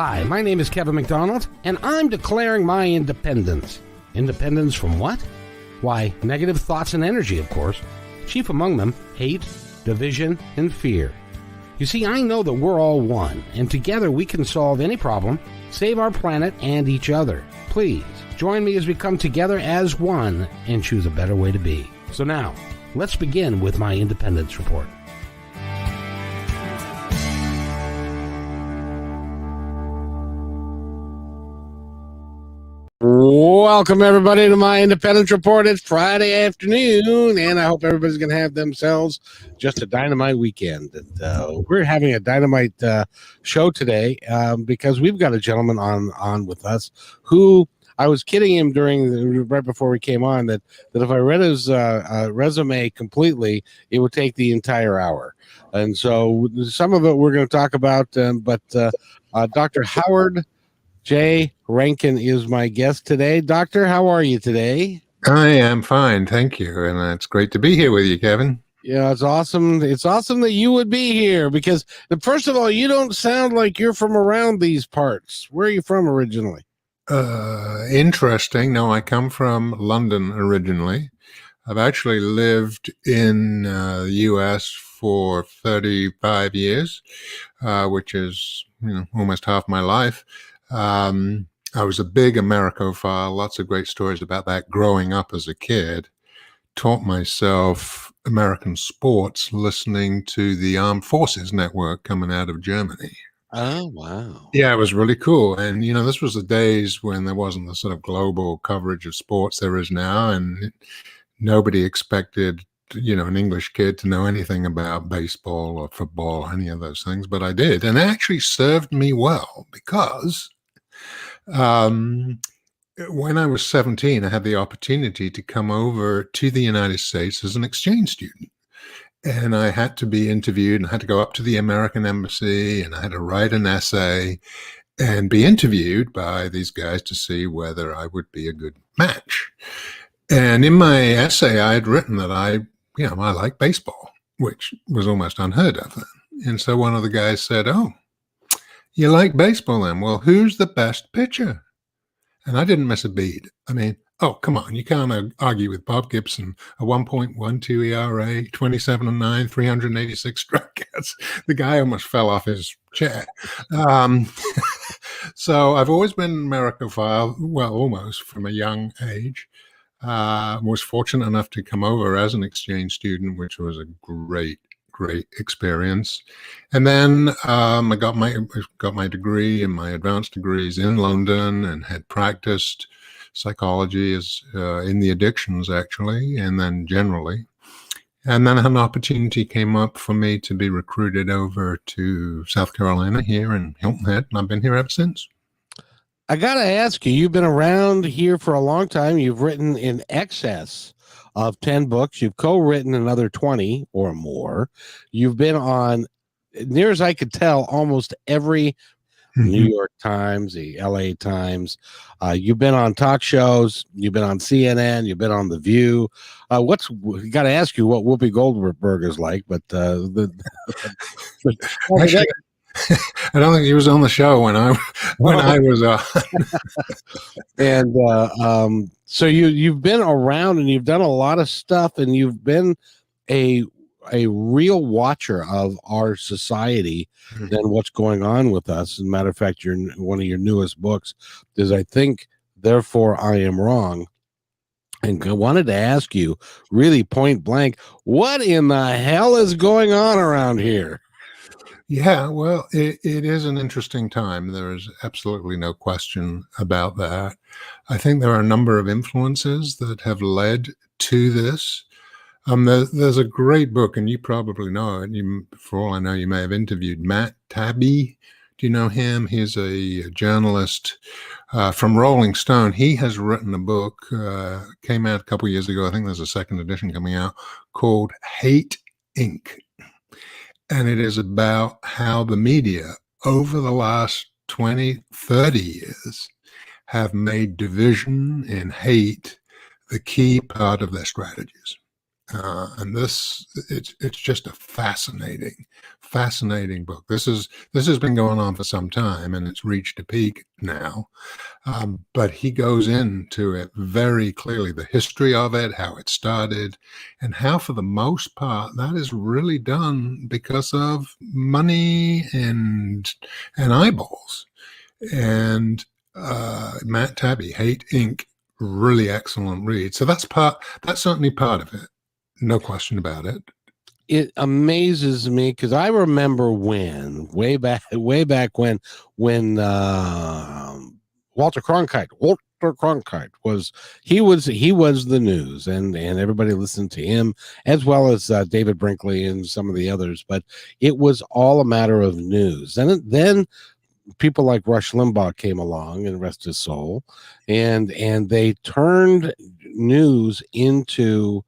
Hi, my name is Kevin McDonald, and I'm declaring my independence. Independence from what? Why, negative thoughts and energy, of course. Chief among them, hate, division, and fear. You see, I know that we're all one, and together we can solve any problem, save our planet and each other. Please, join me as we come together as one and choose a better way to be. So now, let's begin with my independence report. Welcome, everybody, to my Independence Report. It's Friday afternoon, and I hope everybody's going to have themselves just a dynamite weekend. And we're having a dynamite show today because we've got a gentleman on with us who I was kidding him right before we came on that if I read his resume completely, it would take the entire hour. And so some of it we're going to talk about, but Dr. Howard J. Rankin is my guest today. Doctor, how are you today? I am fine, thank you. And it's great to be here with you, Kevin. Yeah, it's awesome. It's awesome that you would be here because, first of all, you don't sound like you're from around these parts. Where are you from originally? Interesting. No, I come from London originally. I've actually lived in the U.S. for 35 years, which is almost half my life. I was a big Americophile, lots of great stories about that growing up as a kid. Taught myself American sports listening to the Armed Forces Network coming out of Germany. Oh, wow. Yeah, it was really cool. And, this was the days when there wasn't the sort of global coverage of sports there is now. And nobody expected, an English kid to know anything about baseball or football or any of those things. But I did. And it actually served me well because when I was 17, I had the opportunity to come over to the United States as an exchange student. And I had to be interviewed and I had to go up to the American embassy and I had to write an essay and be interviewed by these guys to see whether I would be a good match. And in my essay, I had written that I like baseball, which was almost unheard of then. And so one of the guys said, "Oh, you like baseball then? Well, who's the best pitcher?" And I didn't miss a beat. I mean, oh, come on. You can't argue with Bob Gibson, a 1.12 ERA, 27-9, 386 strikeouts. The guy almost fell off his chair. So I've always been Americophile, well, almost from a young age. Was fortunate enough to come over as an exchange student, which was a great experience. And then I got my degree and my advanced degrees in London and had practiced psychology as in the addictions actually, and then generally. And then an opportunity came up for me to be recruited over to South Carolina here in Hilton Head, and I've been here ever since. I got to ask you, you've been around here for a long time. You've written in excess of 10 books. You've co-written another 20 or more. You've been on, near as I could tell, almost every New York Times, the LA Times. You've been on talk shows. You've been on CNN. You've been on The View. Got to ask you what Whoopi Goldberg is like, but actually, I don't think he was on the show when I was on. And so you've been around and you've done a lot of stuff, and you've been a real watcher of our society and what's going on with us. As a matter of fact, one of your newest books is, I think, Therefore I Am Wrong. And I wanted to ask you, really point blank, what in the hell is going on around here? Yeah, well, it is an interesting time. There is absolutely no question about that. I think there are a number of influences that have led to this. There's a great book, and you probably know it. For all I know, you may have interviewed Matt Taibbi. Do you know him? He's a journalist from Rolling Stone. He has written a book, came out a couple years ago. I think there's a second edition coming out, called Hate Inc. And it is about how the media over the last 20, 30 years have made division and hate the key part of their strategies. And it's just a fascinating book. This has been going on for some time, and it's reached a peak now. But he goes into it very clearly, the history of it, how it started, and how, for the most part, that is really done because of money and eyeballs. And Matt Tabby, Hate Inc., really excellent read. So that's certainly part of it, no question about it. It amazes me because I remember way back when Walter Cronkite was the news, and everybody listened to him, as well as David Brinkley and some of the others. But it was all a matter of news. And then people like Rush Limbaugh came along, and rest his soul, and they turned news into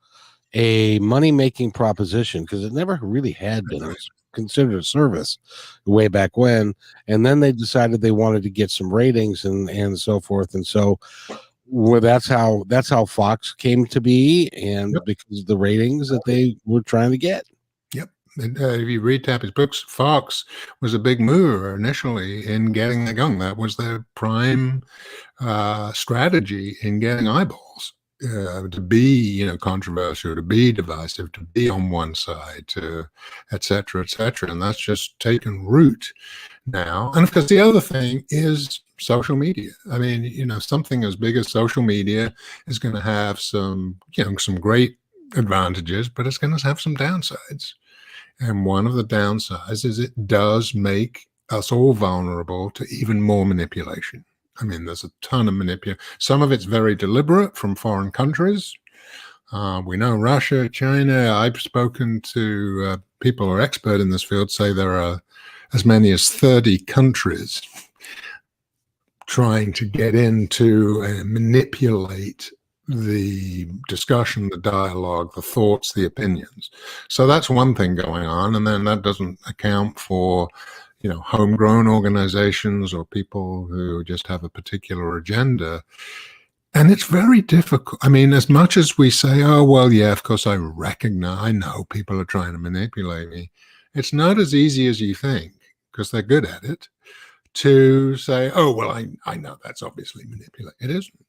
a money-making proposition, because it never really had been. It was considered a service way back when, and then they decided they wanted to get some ratings and so forth, and so that's how Fox came to be, and Yep. because of the ratings that they were trying to get. Yep. And, if you read Tappy's books, Fox was a big mover initially in getting that going. That was their prime strategy in getting eyeballs. To be, controversial, to be divisive, to be on one side, to et cetera, and that's just taken root now. And of course, the other thing is social media. I mean, something as big as social media is going to have some great advantages, but it's going to have some downsides. And one of the downsides is it does make us all vulnerable to even more manipulation. I mean, there's a ton of manipulation. Some of it's very deliberate from foreign countries. We know Russia, China. I've spoken to people who are expert in this field, say there are as many as 30 countries trying to get into and manipulate the discussion, the dialogue, the thoughts, the opinions. So that's one thing going on. And then that doesn't account for homegrown organizations or people who just have a particular agenda. And it's very difficult. I mean, as much as we say, oh, well, yeah, of course, I know people are trying to manipulate me. It's not as easy as you think, because they're good at it, to say, oh, well, I know that's obviously manipulation. It isn't.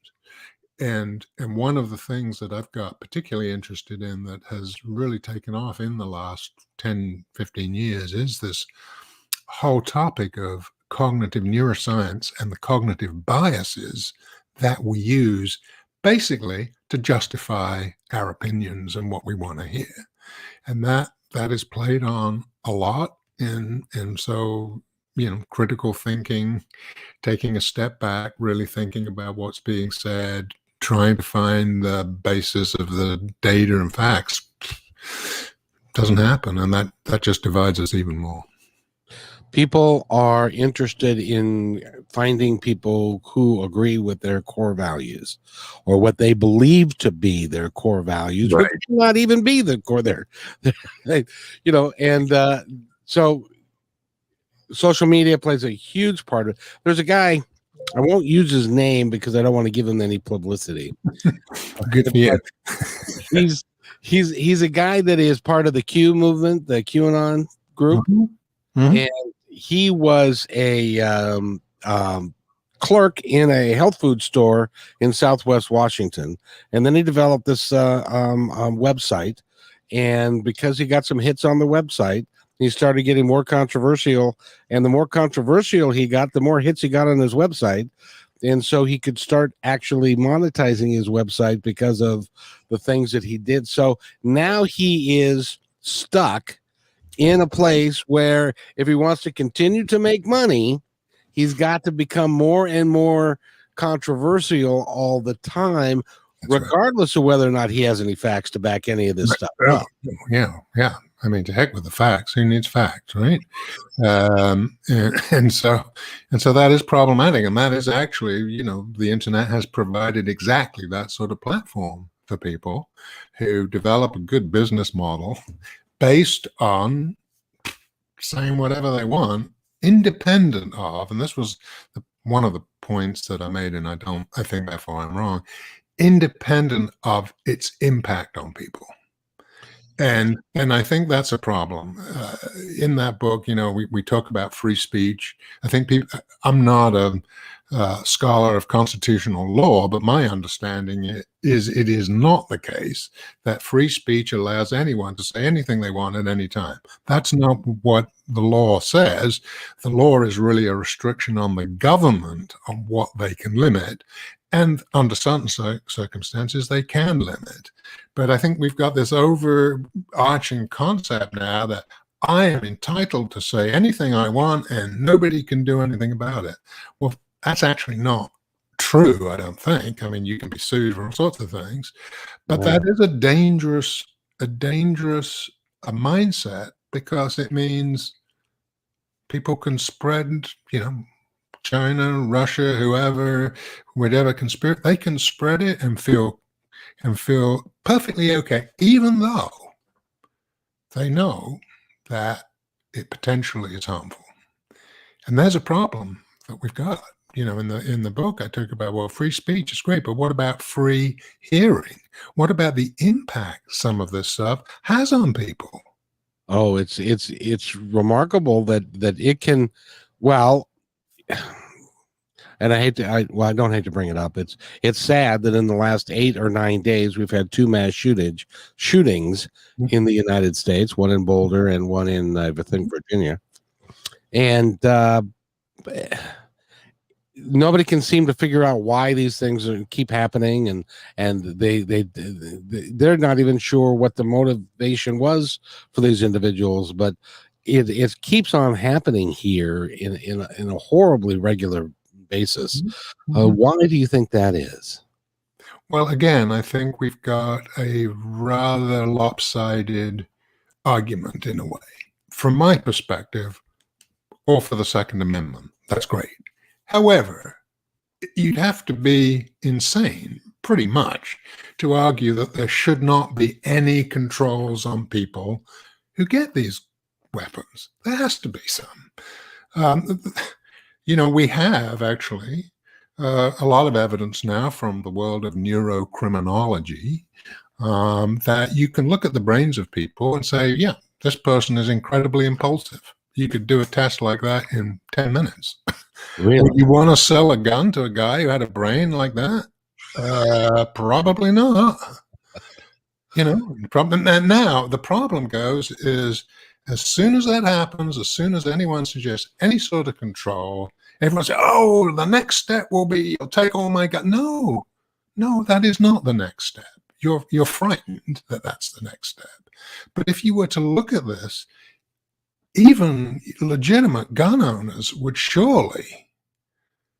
And one of the things that I've got particularly interested in that has really taken off in the last 10, 15 years is this whole topic of cognitive neuroscience and the cognitive biases that we use basically to justify our opinions and what we want to hear. And that is played on a lot. And so, critical thinking, taking a step back, really thinking about what's being said, trying to find the basis of the data and facts doesn't happen. And that just divides us even more. People are interested in finding people who agree with their core values, or what they believe to be their core values, Right. which may not even be the core there. So social media plays a huge part of it. There's a guy, I won't use his name because I don't want to give him any publicity. Good for you. He's a guy that is part of the Q movement, the QAnon group. Mm-hmm. And he was a clerk in a health food store in Southwest Washington, and then he developed this website. And because he got some hits on the website, he started getting more controversial. And the more controversial he got, the more hits he got on his website. And so he could start actually monetizing his website because of the things that he did. So now he is stuck in a place where if he wants to continue to make money, he's got to become more and more controversial all the time. That's regardless of whether or not he has any facts to back any of this stuff up. Yeah. I mean, to heck with the facts. Who needs facts, right? And so that is problematic. And that is actually, the internet has provided exactly that sort of platform for people who develop a good business model based on saying whatever they want, independent of, and this was one of the points that I made, and I think therefore I'm wrong, independent of its impact on people. And I think that's a problem. In that book, we talk about free speech. I think I'm not a scholar of constitutional law, but my understanding is it is not the case that free speech allows anyone to say anything they want at any time. That's not what the law says. The law is really a restriction on the government on what they can limit. And under certain circumstances, they can limit. But I think we've got this overarching concept now that I am entitled to say anything I want and nobody can do anything about it. Well, that's actually not true, I don't think. I mean, you can be sued for all sorts of things, but that is a dangerous mindset, because it means people can spread, China, Russia, whoever, whatever they can spread it and feel perfectly okay, even though they know that it potentially is harmful. And there's a problem that we've got. In the book, I talk about, well, free speech is great, but what about free hearing? What about the impact some of this stuff has on people? Oh, it's remarkable that it can, well, and I don't hate to bring it up. It's sad that in the last 8 or 9 days we've had 2 mass shootings in the United States, one in Boulder and one in I think Virginia, and nobody can seem to figure out why these things keep happening, and they're not even sure what the motivation was for these individuals, but it keeps on happening here in a horribly regular basis. Why do you think that is? Well, again, I think we've got a rather lopsided argument in a way. From my perspective, all for the Second Amendment. That's great. However, you'd have to be insane, pretty much, to argue that there should not be any controls on people who get these weapons. There has to be some. We have actually a lot of evidence now from the world of neurocriminology that you can look at the brains of people and say, yeah, this person is incredibly impulsive. You could do a test like that in 10 minutes. Really? Would you want to sell a gun to a guy who had a brain like that? Probably not. And now the problem goes is, as soon as that happens, as soon as anyone suggests any sort of control, everyone says, oh, the next step will be you'll take all my gun. No, that is not the next step. You're frightened that that's the next step. But if you were to look at this, even legitimate gun owners would surely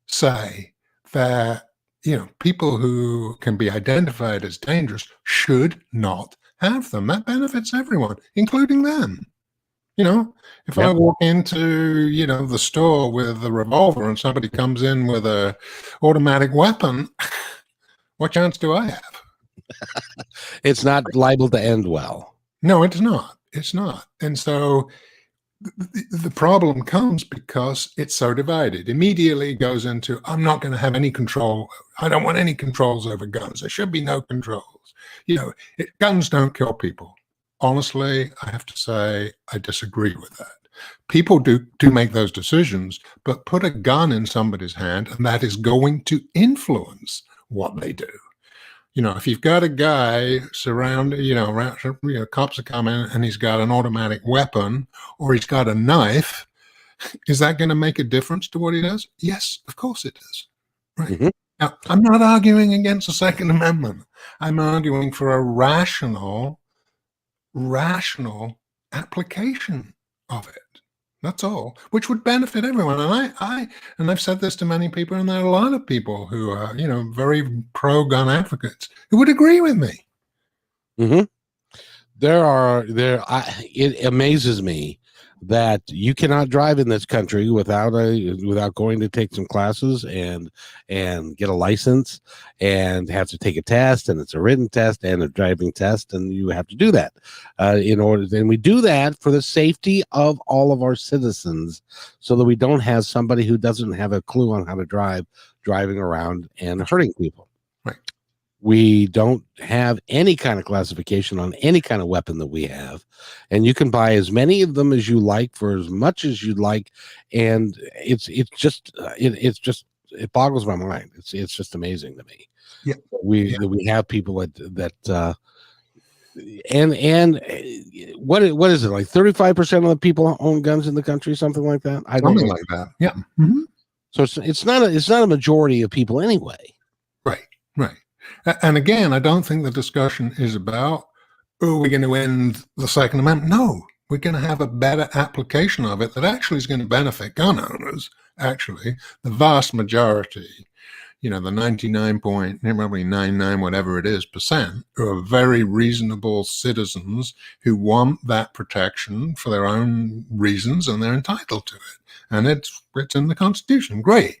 say that, people who can be identified as dangerous should not have them. That benefits everyone, including them. If I walk into, the store with a revolver and somebody comes in with a automatic weapon, what chance do I have? It's not liable to end well. No, it's not. It's not. And so the problem comes because it's so divided. Immediately it goes into, I'm not going to have any control. I don't want any controls over guns. There should be no controls. Guns don't kill people. Honestly, I have to say I disagree with that. People do make those decisions, but put a gun in somebody's hand and that is going to influence what they do. If you've got a guy surrounded, cops are coming and he's got an automatic weapon or he's got a knife, is that going to make a difference to what he does? Yes, of course it is. Right. Mm-hmm. Now, I'm not arguing against the Second Amendment. I'm arguing for a rational application of it. That's all, which would benefit everyone. And I've said this to many people, and there are a lot of people who are, very pro-gun advocates who would agree with me. Mm-hmm. It amazes me that you cannot drive in this country without going to take some classes and get a license and have to take a test, and it's a written test and a driving test, and you have to do that and we do that for the safety of all of our citizens, so that we don't have somebody who doesn't have a clue on how to drive driving around and hurting people. Right. We don't have any kind of classification on any kind of weapon that we have, and you can buy as many of them as you like for as much as you'd like, and it boggles my mind. It's just amazing to me. Yeah. We have people that and what is it, like 35% of the people own guns in the country, something like that? I don't know. Something like that. Yeah. Mm-hmm. So it's not a majority of people anyway. Right. Right. And again, I don't think the discussion is about, oh, we're going to end the Second Amendment. No, we're going to have a better application of it that actually is going to benefit gun owners. Actually, the vast majority, the 99.99 whatever it is % are very reasonable citizens who want that protection for their own reasons, and they're entitled to it. And it's in the Constitution. Great.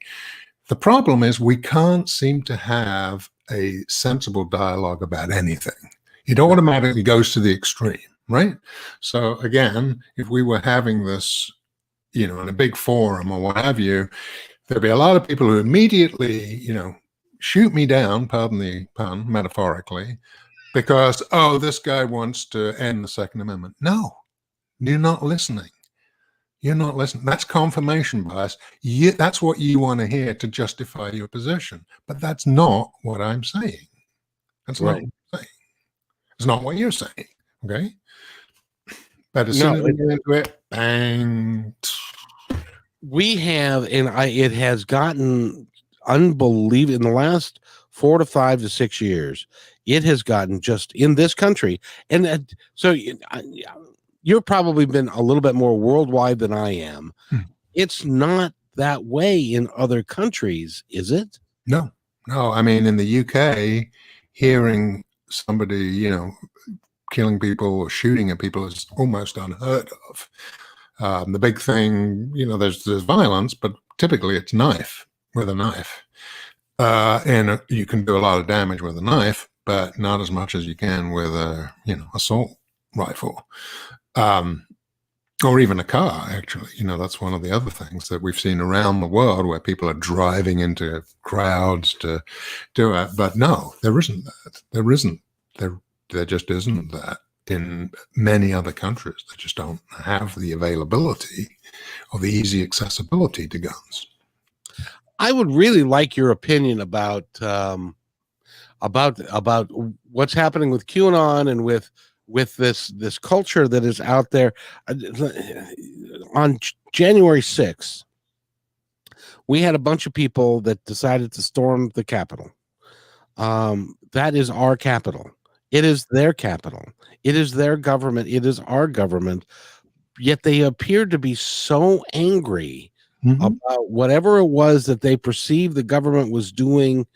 The problem is we can't seem to have a sensible dialogue about anything. It automatically goes to the extreme, right? So again, if we were having this, in a big forum or what have you, there'd be a lot of people who immediately, shoot me down, pardon the pun, metaphorically, because, oh, this guy wants to end the Second Amendment. No, you're not listening. You're not listening. That's confirmation bias. That's what you want to hear to justify your position. But that's not what I'm saying. That's not what I'm saying. It's not what you're saying. Okay? But as soon as we get into it, bang. We have, and it has gotten unbelievable in the last 4 to 5 to 6 years. It has gotten just in this country. And so you've probably been a little bit more worldwide than I am. It's not that way in other countries, is it? No. I mean, in the UK, hearing somebody, killing people or shooting at people is almost unheard of. The big thing, there's violence, but typically it's with a knife. And you can do a lot of damage with a knife, but not as much as you can with a, assault rifle. Or even a car, actually. That's one of the other things that we've seen around the world where people are driving into crowds to do it. But no, there isn't that. There just isn't that in many other countries. They just don't have the availability or the easy accessibility to guns. I would really like your opinion about what's happening with QAnon and with this culture that is out there. On January 6th, we had a bunch of people that decided to storm the Capitol. That is our capital. It is their capital. It is their government. It is our government. Yet they appeared to be so angry about whatever it was that they perceived the government was doing.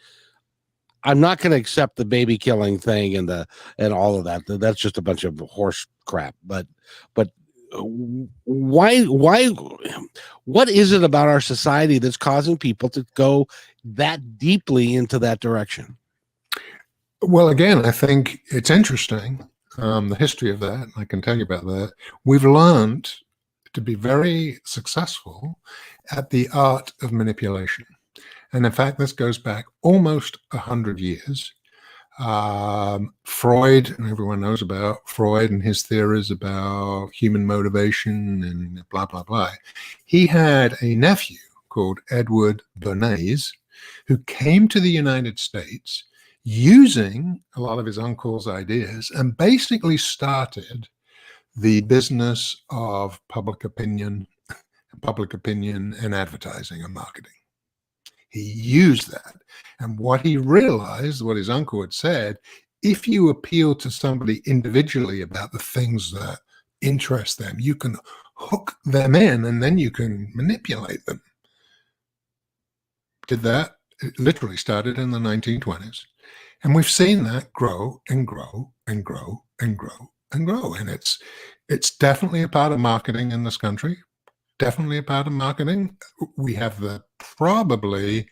I'm not going to accept the baby killing thing and all of that. That's just a bunch of horse crap. But why? What is it about our society that's causing people to go that deeply into that direction? Well, again, I think it's interesting, the history of that. I can tell you about that. We've learned to be very successful at the art of manipulation. And in fact, this goes back almost 100 years. Freud, and everyone knows about Freud and his theories about human motivation and blah, blah, blah. He had a nephew called Edward Bernays who came to the United States using a lot of his uncle's ideas and basically started the business of public opinion and advertising and marketing. He used that. And what he realized, what his uncle had said, if you appeal to somebody individually about the things that interest them, you can hook them in and then you can manipulate them. Did that. It literally started in the 1920s. And we've seen that grow and grow and grow and grow and grow. And it's definitely a part of marketing in this country. Definitely a part of marketing. We have probably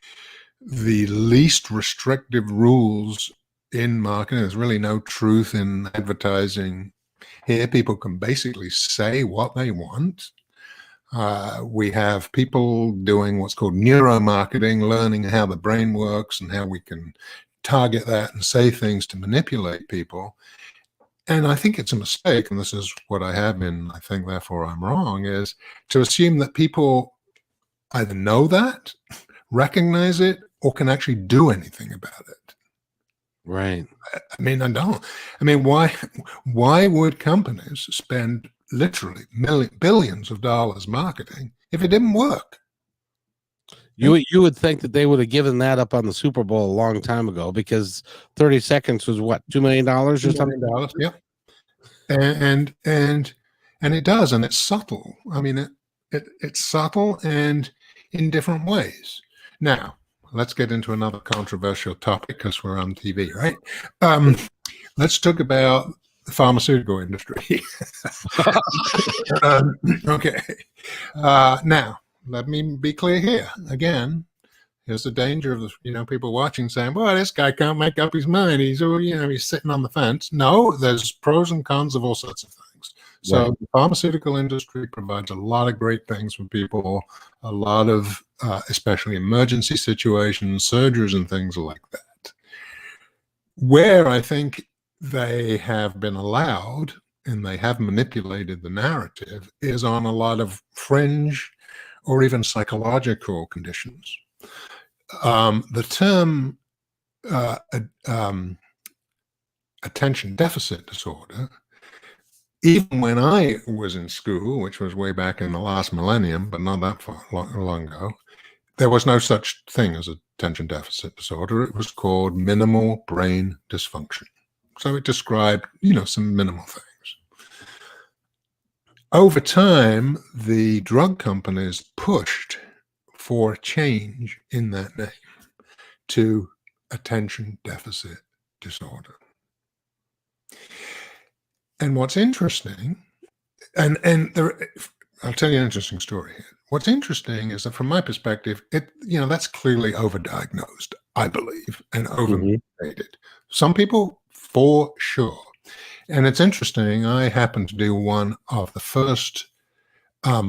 the least restrictive rules in marketing. There's really no truth in advertising here. People can basically say what they want. We have people doing what's called neuromarketing, learning how the brain works and how we can target that and say things to manipulate people. And I think it's a mistake, and this is what I have been, I think, therefore I'm wrong, is to assume that people either know that, recognize it, or can actually do anything about it. Right. I mean, I don't. I mean, why would companies spend literally billions of dollars marketing if it didn't work? You would think that they would have given that up on the Super Bowl a long time ago, because 30 seconds was what, $2 million or something? Yeah, and it does, and it's subtle. I mean, it's subtle and in different ways. Now, let's get into another controversial topic because we're on TV, right? Let's talk about the pharmaceutical industry. Okay. Now, let me be clear here. Again, here's the danger of people watching saying, "Well, this guy can't make up his mind. He's he's sitting on the fence." No, there's pros and cons of all sorts of things. So Right. the pharmaceutical industry provides a lot of great things for people, a lot of especially emergency situations, surgeries, and things like that. Where I think they have been allowed and they have manipulated the narrative is on a lot of fringe or even psychological conditions. The term attention deficit disorder, even when I was in school, which was way back in the last millennium, but not that long ago, there was no such thing as attention deficit disorder. It was called minimal brain dysfunction. So it described, some minimal things. Over time, the drug companies pushed for change in that name to attention deficit disorder. And what's interesting, and I'll tell you an interesting story here. What's interesting is that from my perspective, that's clearly overdiagnosed, I believe, and overrated. Some people, for sure. And it's interesting, I happened to do one of the first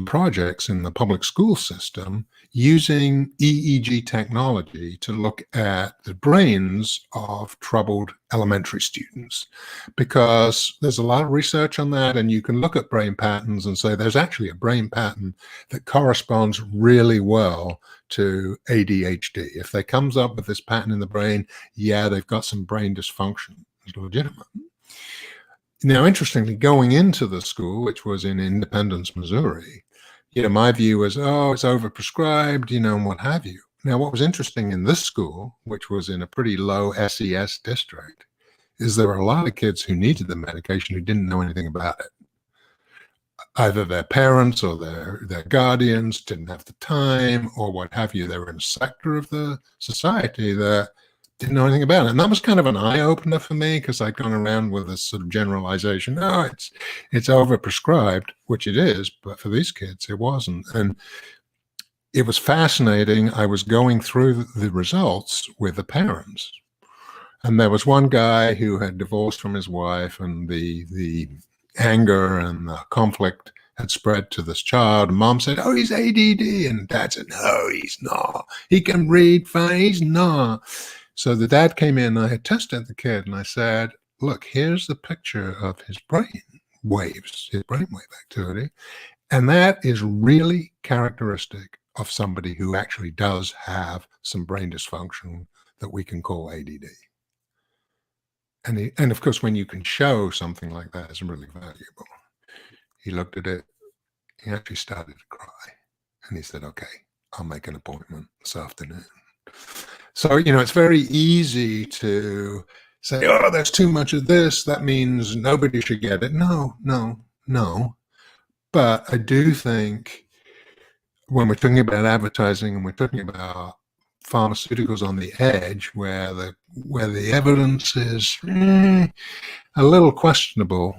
projects in the public school system using EEG technology to look at the brains of troubled elementary students, because there's a lot of research on that, and you can look at brain patterns and say there's actually a brain pattern that corresponds really well to ADHD. If they comes up with this pattern in the brain, yeah, they've got some brain dysfunction. It's legitimate. Now, interestingly, going into the school, which was in Independence, Missouri, my view was, oh, it's overprescribed, and what have you. Now, what was interesting in this school, which was in a pretty low SES district, is there were a lot of kids who needed the medication who didn't know anything about it. Either their parents or their guardians didn't have the time or what have you. They were in a sector of the society that didn't know anything about it. And that was kind of an eye-opener for me, because I'd gone around with this sort of generalization. Oh, it's overprescribed, which it is, but for these kids, it wasn't. And it was fascinating. I was going through the results with the parents. And there was one guy who had divorced from his wife, and the anger and the conflict had spread to this child. Mom said, oh, he's ADD. And Dad said, no, he's not. He can read fine. He's not. So the dad came in, and I had tested the kid, and I said, look, here's the picture of his brain waves, his brainwave activity. And that is really characteristic of somebody who actually does have some brain dysfunction that we can call ADD. And of course, when you can show something like that, it's really valuable. He looked at it. He actually started to cry. And he said, okay, I'll make an appointment this afternoon. So, it's very easy to say, oh, there's too much of this. That means nobody should get it. No. But I do think when we're talking about advertising and we're talking about pharmaceuticals on the edge, where the evidence is a little questionable,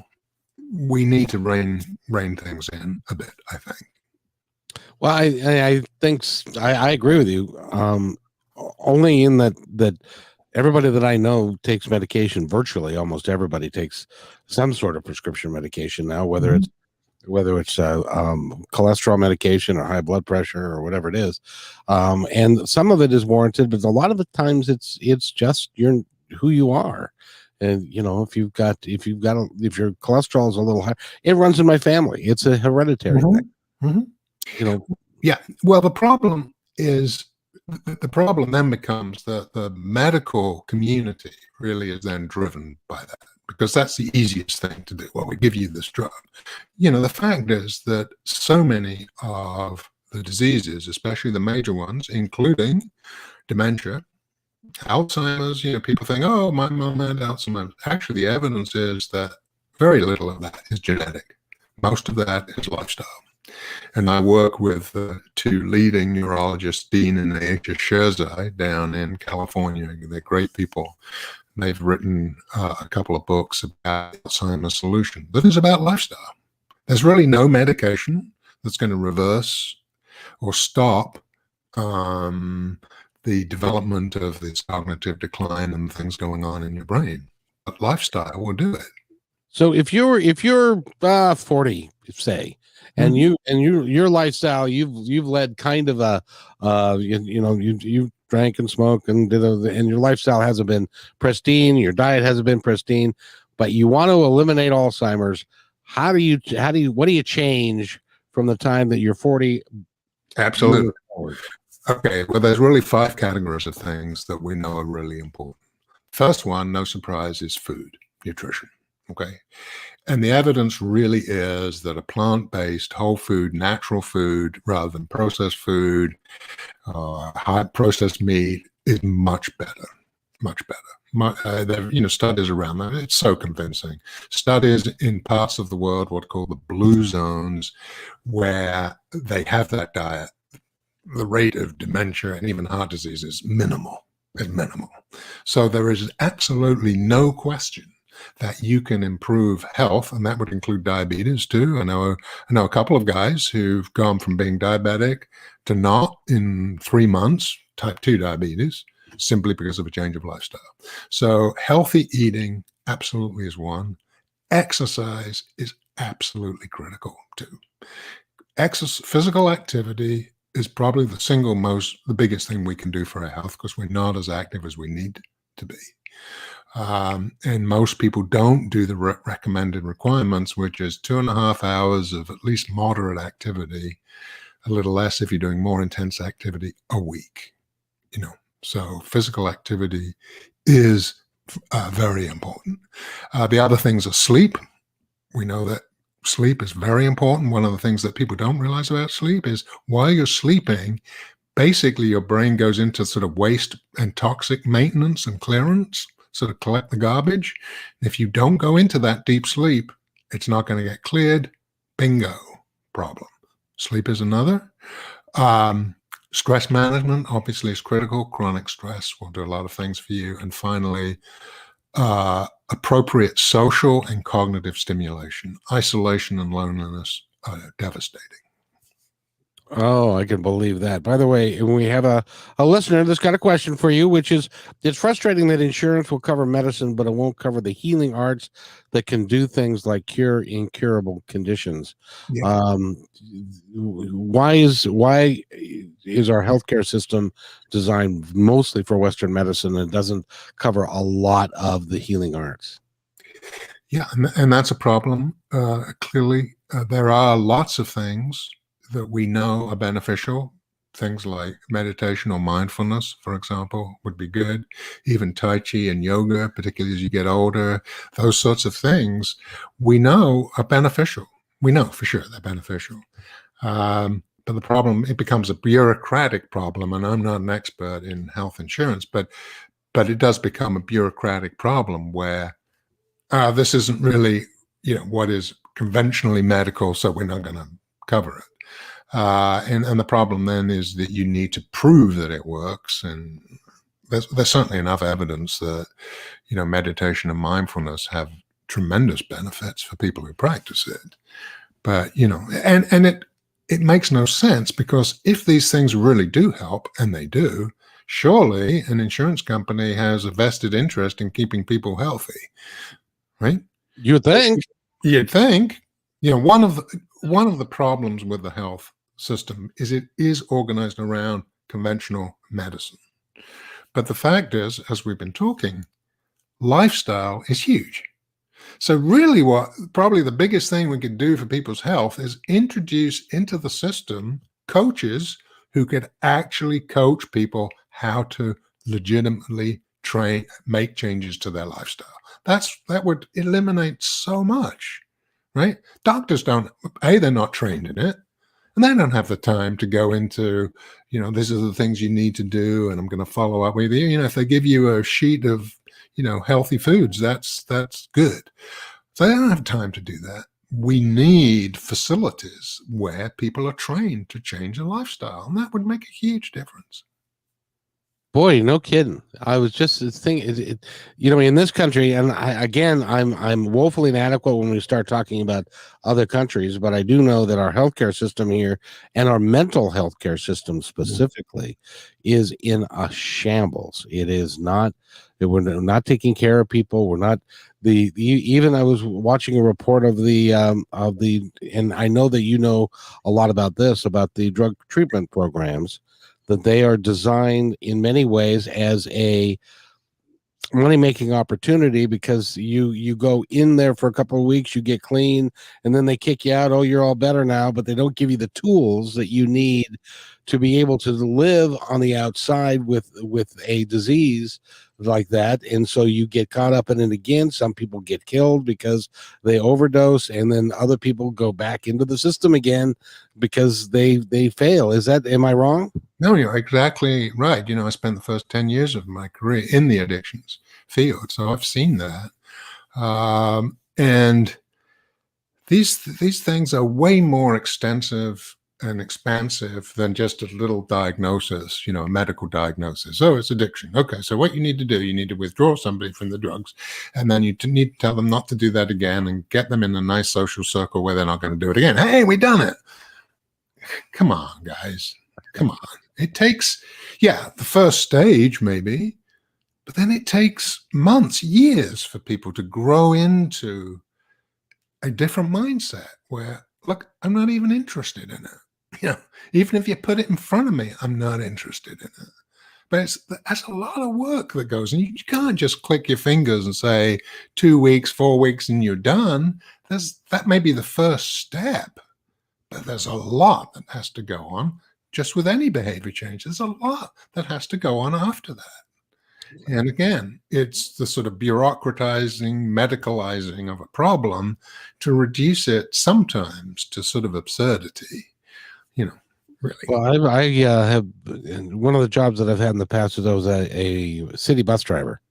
we need to rein things in a bit, I think. Well, I think I agree with you. Only in that everybody that I know takes medication. Virtually almost everybody takes some sort of prescription medication now, whether it's whether it's cholesterol medication or high blood pressure or whatever it is, and some of it is warranted, but a lot of the times it's just who you are. And if your cholesterol is a little high, it runs in my family. It's a hereditary thing. Mm-hmm. Yeah. Well, the problem is, the problem then becomes that the medical community really is then driven by that, because that's the easiest thing to do. Well, we give you this drug. The fact is that so many of the diseases, especially the major ones, including dementia, Alzheimer's, people think, oh, my mom had Alzheimer's. Actually, the evidence is that very little of that is genetic. Most of that is lifestyle. And I work with two leading neurologists, Dean and Aisha Sherzai, down in California. They're great people. They've written a couple of books about Alzheimer's solution that is about lifestyle. There's really no medication that's going to reverse or stop the development of this cognitive decline and things going on in your brain. But lifestyle will do it. So if you're 40, say, and your lifestyle, you've led kind of a you drank and smoked and and your lifestyle hasn't been pristine, your diet hasn't been pristine, but you want to eliminate Alzheimer's. What do you change from the time that you're 40? Absolutely. Okay, well, there's really 5 categories of things that we know are really important. First one, no surprise, is food, nutrition. Okay. And the evidence really is that a plant-based, whole food, natural food, rather than processed food, high processed meat, is much better. Much better. There are studies around that. It's so convincing. Studies in parts of the world, what are called the blue zones, where they have that diet, the rate of dementia and even heart disease is minimal. So there is absolutely no question that you can improve health, and that would include diabetes too. I know a couple of guys who've gone from being diabetic to not in 3 months, type 2 diabetes, simply because of a change of lifestyle. So healthy eating absolutely is one. Exercise is absolutely critical too. Physical activity is probably the biggest thing we can do for our health, because we're not as active as we need to be. And most people don't do the recommended requirements, which is 2.5 hours of at least moderate activity, a little less if you're doing more intense activity a week. So physical activity is very important. The other things are sleep. We know that sleep is very important. One of the things that people don't realize about sleep is while you're sleeping, basically your brain goes into sort of waste and toxic maintenance and clearance, sort of collect the garbage. If you don't go into that deep sleep, it's not going to get cleared. Bingo, problem. Sleep is another. Stress management obviously is critical. Chronic stress will do a lot of things for you. And finally, appropriate social and cognitive stimulation. Isolation and loneliness are devastating. Oh, I can believe that. By the way, we have a listener that's got a question for you, which is, it's frustrating that insurance will cover medicine, but it won't cover the healing arts that can do things like cure incurable conditions. Yeah. Why is our healthcare system designed mostly for Western medicine and doesn't cover a lot of the healing arts? Yeah, and that's a problem. Clearly, there are lots of things that we know are beneficial. Things like meditation or mindfulness, for example, would be good. Even Tai Chi and yoga, particularly as you get older, those sorts of things we know are beneficial. We know for sure they're beneficial. But the problem, it becomes a bureaucratic problem, and I'm not an expert in health insurance, but it does become a bureaucratic problem where this isn't really, what is conventionally medical, so we're not going to cover it. And the problem then is that you need to prove that it works. And there's certainly enough evidence that, meditation and mindfulness have tremendous benefits for people who practice it. But, and it makes no sense, because if these things really do help, and they do, surely an insurance company has a vested interest in keeping people healthy, right? You'd think. You'd think. One of one of the problems with the health system is it is organized around conventional medicine. But the fact is, as we've been talking, lifestyle is huge. So really what probably the biggest thing we could do for people's health is introduce into the system coaches who could actually coach people how to legitimately make changes to their lifestyle. That would eliminate so much, right? Doctors they're not trained in it. And they don't have the time to go into, these are the things you need to do, and I'm going to follow up with you. If they give you a sheet of, healthy foods, that's good. So they don't have time to do that. We need facilities where people are trained to change their lifestyle, and that would make a huge difference. Boy, no kidding. I was just thinking, in this country, and I'm woefully inadequate when we start talking about other countries, but I do know that our healthcare system here and our mental health care system specifically is in a shambles. It is not. We're not taking care of people. We're not even I was watching a report of the and I know that you know a lot about this, about the drug treatment programs, that they are designed in many ways as a money-making opportunity, because you go in there for a couple of weeks, you get clean, and then they kick you out. Oh, you're all better now, but they don't give you the tools that you need to be able to live on the outside with a disease like that. And so you get caught up in it again. Some people get killed because they overdose, and then other people go back into the system again because they fail. Am I wrong? No, you're exactly right. I spent the first 10 years of my career in the addictions field, so I've seen that. And these things are way more extensive and expansive than just a little diagnosis, a medical diagnosis. Oh, it's addiction. Okay, so what you need to do, you need to withdraw somebody from the drugs, and then you need to tell them not to do that again and get them in a nice social circle where they're not going to do it again. Hey, we done it. Come on, guys. Come on. It takes, the first stage maybe, but then it takes months, years for people to grow into a different mindset where, look, I'm not even interested in it. Even if you put it in front of me, I'm not interested in it. But that's a lot of work that goes, and you can't just click your fingers and say 2 weeks, 4 weeks, and you're done. That may be the first step, but there's a lot that has to go on. Just with any behavior change, there's a lot that has to go on after that. And again, it's the sort of bureaucratizing, medicalizing of a problem to reduce it sometimes to sort of absurdity, really. Well, I have one of the jobs that I've had in the past is I was a city bus driver,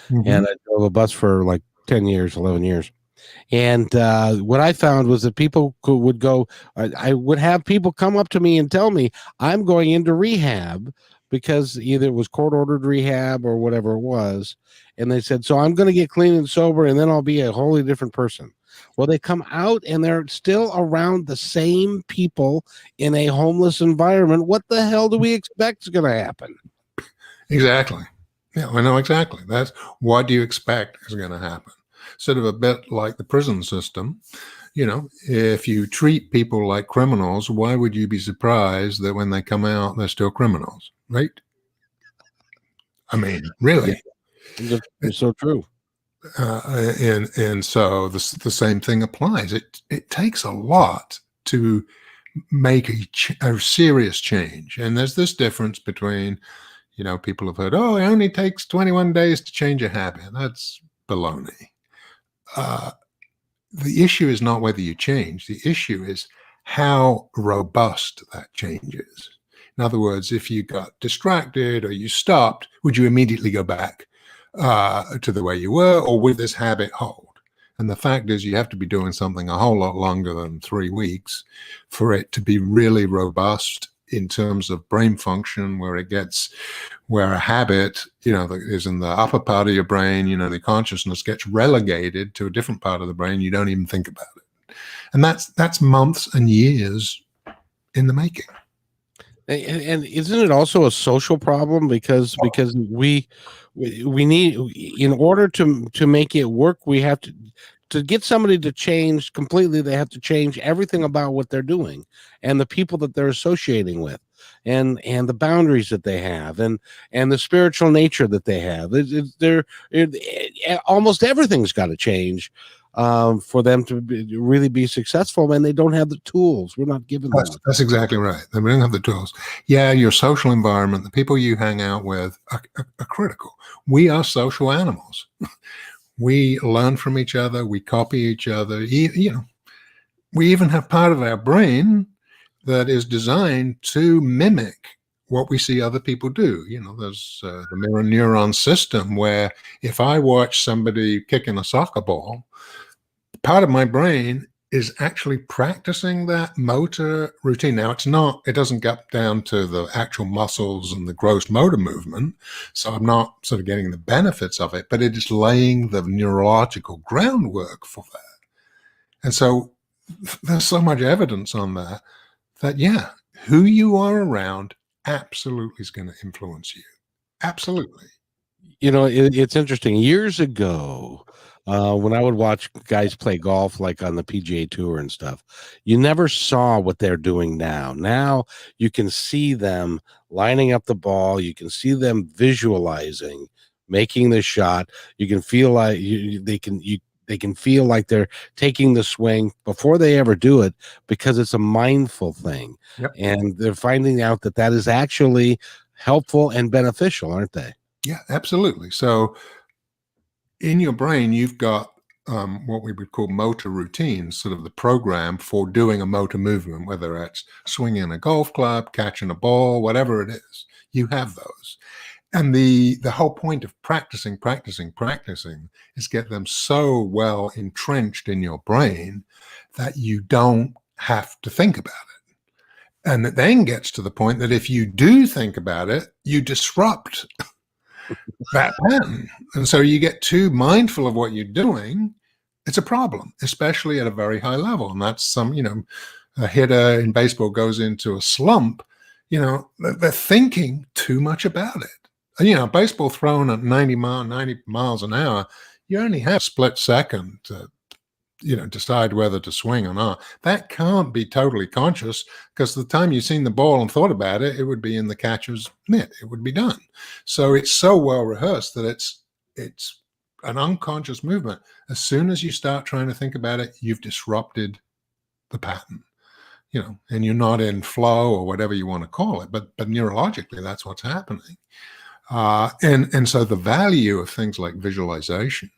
and I drove a bus for like 10 years, 11 years. And what I found was that people would go, I would have people come up to me and tell me I'm going into rehab, because either it was court-ordered rehab or whatever it was. And they said, so I'm going to get clean and sober, and then I'll be a wholly different person. Well, they come out and they're still around the same people in a homeless environment. What the hell do we expect is going to happen? Exactly. Yeah, I know exactly. That's what do you expect is going to happen? Sort of a bit like the prison system. If you treat people like criminals, why would you be surprised that when they come out, they're still criminals, right? I mean, really. It's so true. And so the same thing applies. It takes a lot to make a serious change. And there's this difference between, people have heard, oh, it only takes 21 days to change a habit. That's baloney. The issue is not whether you change. The issue is how robust that change is. In other words, if you got distracted or you stopped, would you immediately go back to the way you were, or would this habit hold? And the fact is, you have to be doing something a whole lot longer than 3 weeks for it to be really robust in terms of brain function, where a habit, that is in the upper part of your brain, the consciousness gets relegated to a different part of the brain. You don't even think about it. And that's months and years in the making. And isn't it also a social problem? Because we need, in order to make it work, we have to get somebody to change completely, they have to change everything about what they're doing and the people that they're associating with, and the boundaries that they have, and the spiritual nature that they have. Almost everything's got to change for them to really be successful, and they don't have the tools. We're not given them. That's exactly right. They don't have the tools. Yeah, your social environment, the people you hang out with are critical. We are social animals. We learn from each other. We copy each other. We even have part of our brain that is designed to mimic what we see other people do. There's the mirror neuron system, where if I watch somebody kicking a soccer ball, part of my brain is actually practicing that motor routine. Now, it doesn't get down to the actual muscles and the gross motor movement, so I'm not sort of getting the benefits of it, but it is laying the neurological groundwork for that. And so there's so much evidence on that yeah, who you are around absolutely is going to influence you. Absolutely. It's interesting. Years ago, when I would watch guys play golf, like on the PGA Tour and stuff, you never saw what they're doing now. Now you can see them lining up the ball. You can see them visualizing, making the shot. You can feel like they can feel like they're taking the swing before they ever do it, because it's a mindful thing. Yep. And they're finding out that is actually helpful and beneficial, aren't they? Yeah, absolutely. So in your brain, you've got what we would call motor routines, sort of the program for doing a motor movement, whether it's swinging a golf club, catching a ball, whatever it is. You have those. And the whole point of practicing is get them so well entrenched in your brain that you don't have to think about it. And it then gets to the point that if you do think about it, you disrupt that pattern. And so you get too mindful of what you're doing, it's a problem, especially at a very high level. And that's a hitter in baseball goes into a slump, they're thinking too much about it. And, baseball thrown at 90 miles an hour, you only have a split second to, decide whether to swing or not. That can't be totally conscious, because the time you've seen the ball and thought about it, it would be in the catcher's mitt. It would be done. So it's so well rehearsed that it's an unconscious movement. As soon as you start trying to think about it, you've disrupted the pattern, and you're not in flow or whatever you want to call it, but neurologically, that's what's happening. And so the value of things like visualization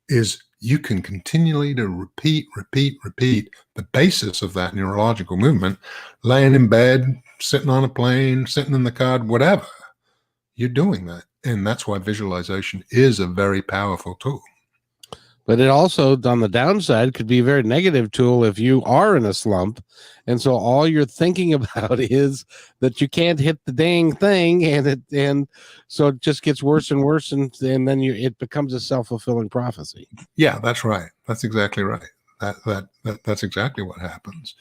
is you can continually to repeat the basis of that neurological movement, laying in bed, sitting on a plane, sitting in the car, whatever. You're doing that. And that's why visualization is a very powerful tool. But it also, on the downside, could be a very negative tool if you are in a slump. And so all you're thinking about is that you can't hit the dang thing. And so it just gets worse and worse. And then it becomes a self-fulfilling prophecy. Yeah, that's right. That's exactly right. That's exactly what happens.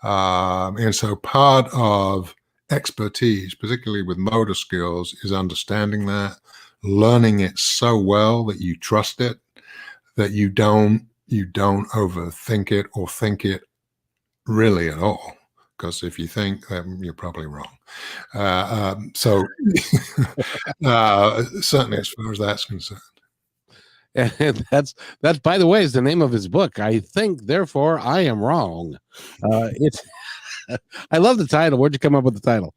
And so part of expertise, particularly with motor skills, is understanding that, learning it so well that you trust it, that you don't overthink it or think it really at all. Because if you think, you're probably wrong. So certainly as far as that's concerned. And that's by the way, is the name of his book. I think, therefore I am wrong. It's I love the title. Where'd you come up with the title?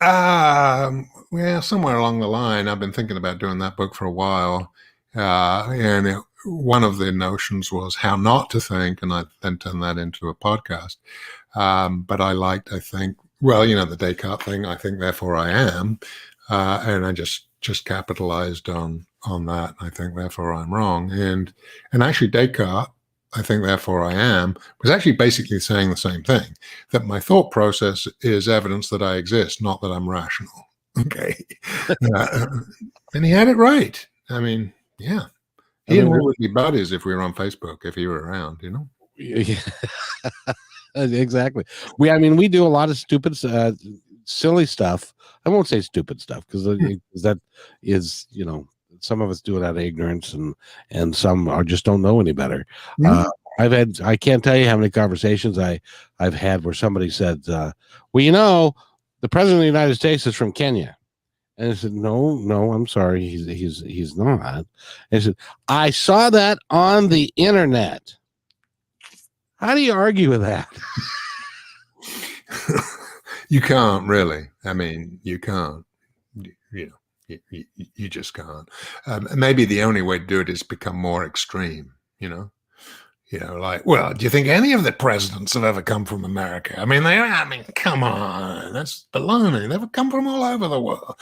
Well, somewhere along the line, I've been thinking about doing that book for a while. And one of the notions was how not to think, and I then turned that into a podcast. But I think, the Descartes thing, I think, therefore I am. And I just capitalized on that. I think, therefore I'm wrong. And actually Descartes, I think, therefore I am, was actually basically saying the same thing, that my thought process is evidence that I exist, not that I'm rational. Okay. And he had it right. I mean, yeah. He and I would be buddies if we were on Facebook, if he were around, Yeah. Exactly. We do a lot of stupid, silly stuff. I won't say stupid stuff, because that is, some of us do it out of ignorance, and some are just don't know any better. Mhm. I can't tell you how many conversations I've had where somebody said, well, you know, the president of the United States is from Kenya. And I said, no, I'm sorry, he's not. And I said, I saw that on the internet. How do you argue with that? You can't really. I mean, you can't. You know, you just can't. Maybe the only way to do it is become more extreme. Like, well, do you think any of the presidents have ever come from America? I mean, come on, that's baloney. They've come from all over the world.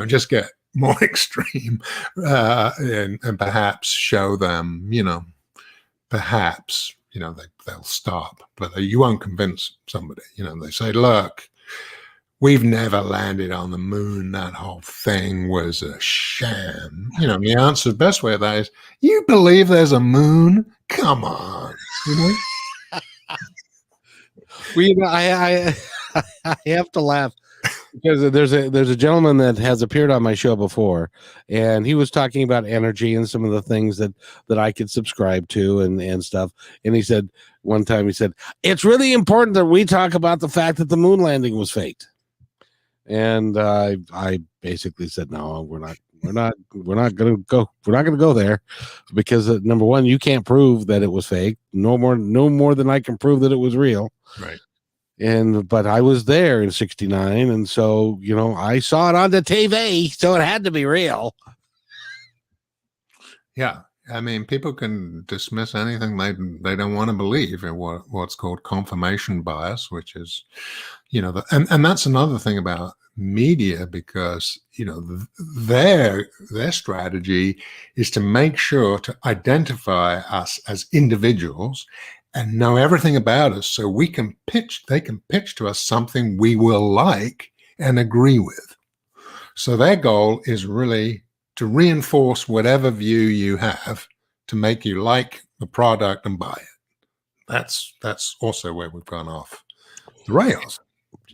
Just get more extreme, and perhaps show them, perhaps, they'll stop, but you won't convince somebody. They say, look, we've never landed on the moon. That whole thing was a sham. The answer, the best way of that is, you believe there's a moon? Come on. Well, I have to laugh because there's a gentleman that has appeared on my show before, and he was talking about energy and some of the things that I could subscribe to and stuff. And he said one time, it's really important that we talk about the fact that the moon landing was faked. And I basically said, no, we're not going to go there, because number one, you can't prove that it was fake. No more than I can prove that it was real. Right. But I was there in '69, and so I saw it on the TV, so it had to be real. Yeah, I mean, people can dismiss anything they don't want to believe in what's called confirmation bias, which is, and that's another thing about media, because their strategy is to make sure to identify us as individuals and know everything about us, so they can pitch to us something we will like and agree with. So their goal is really to reinforce whatever view you have, to make you like the product and buy it. That's also where we've gone off the rails.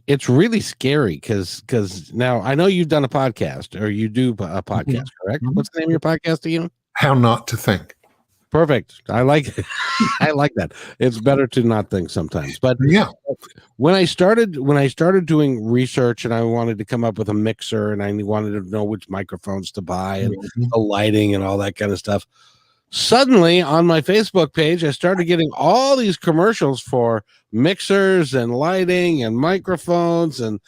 It's really scary because now I know you've done a podcast, or you do a podcast, correct? Mm-hmm. What's the name of your podcast again? How Not to Think. Perfect. I like I like that. It's better to not think sometimes. But yeah, when I started doing research, and I wanted to come up with a mixer, and I wanted to know which microphones to buy and the lighting and all that kind of stuff, suddenly on my Facebook page, I started getting all these commercials for mixers and lighting and microphones and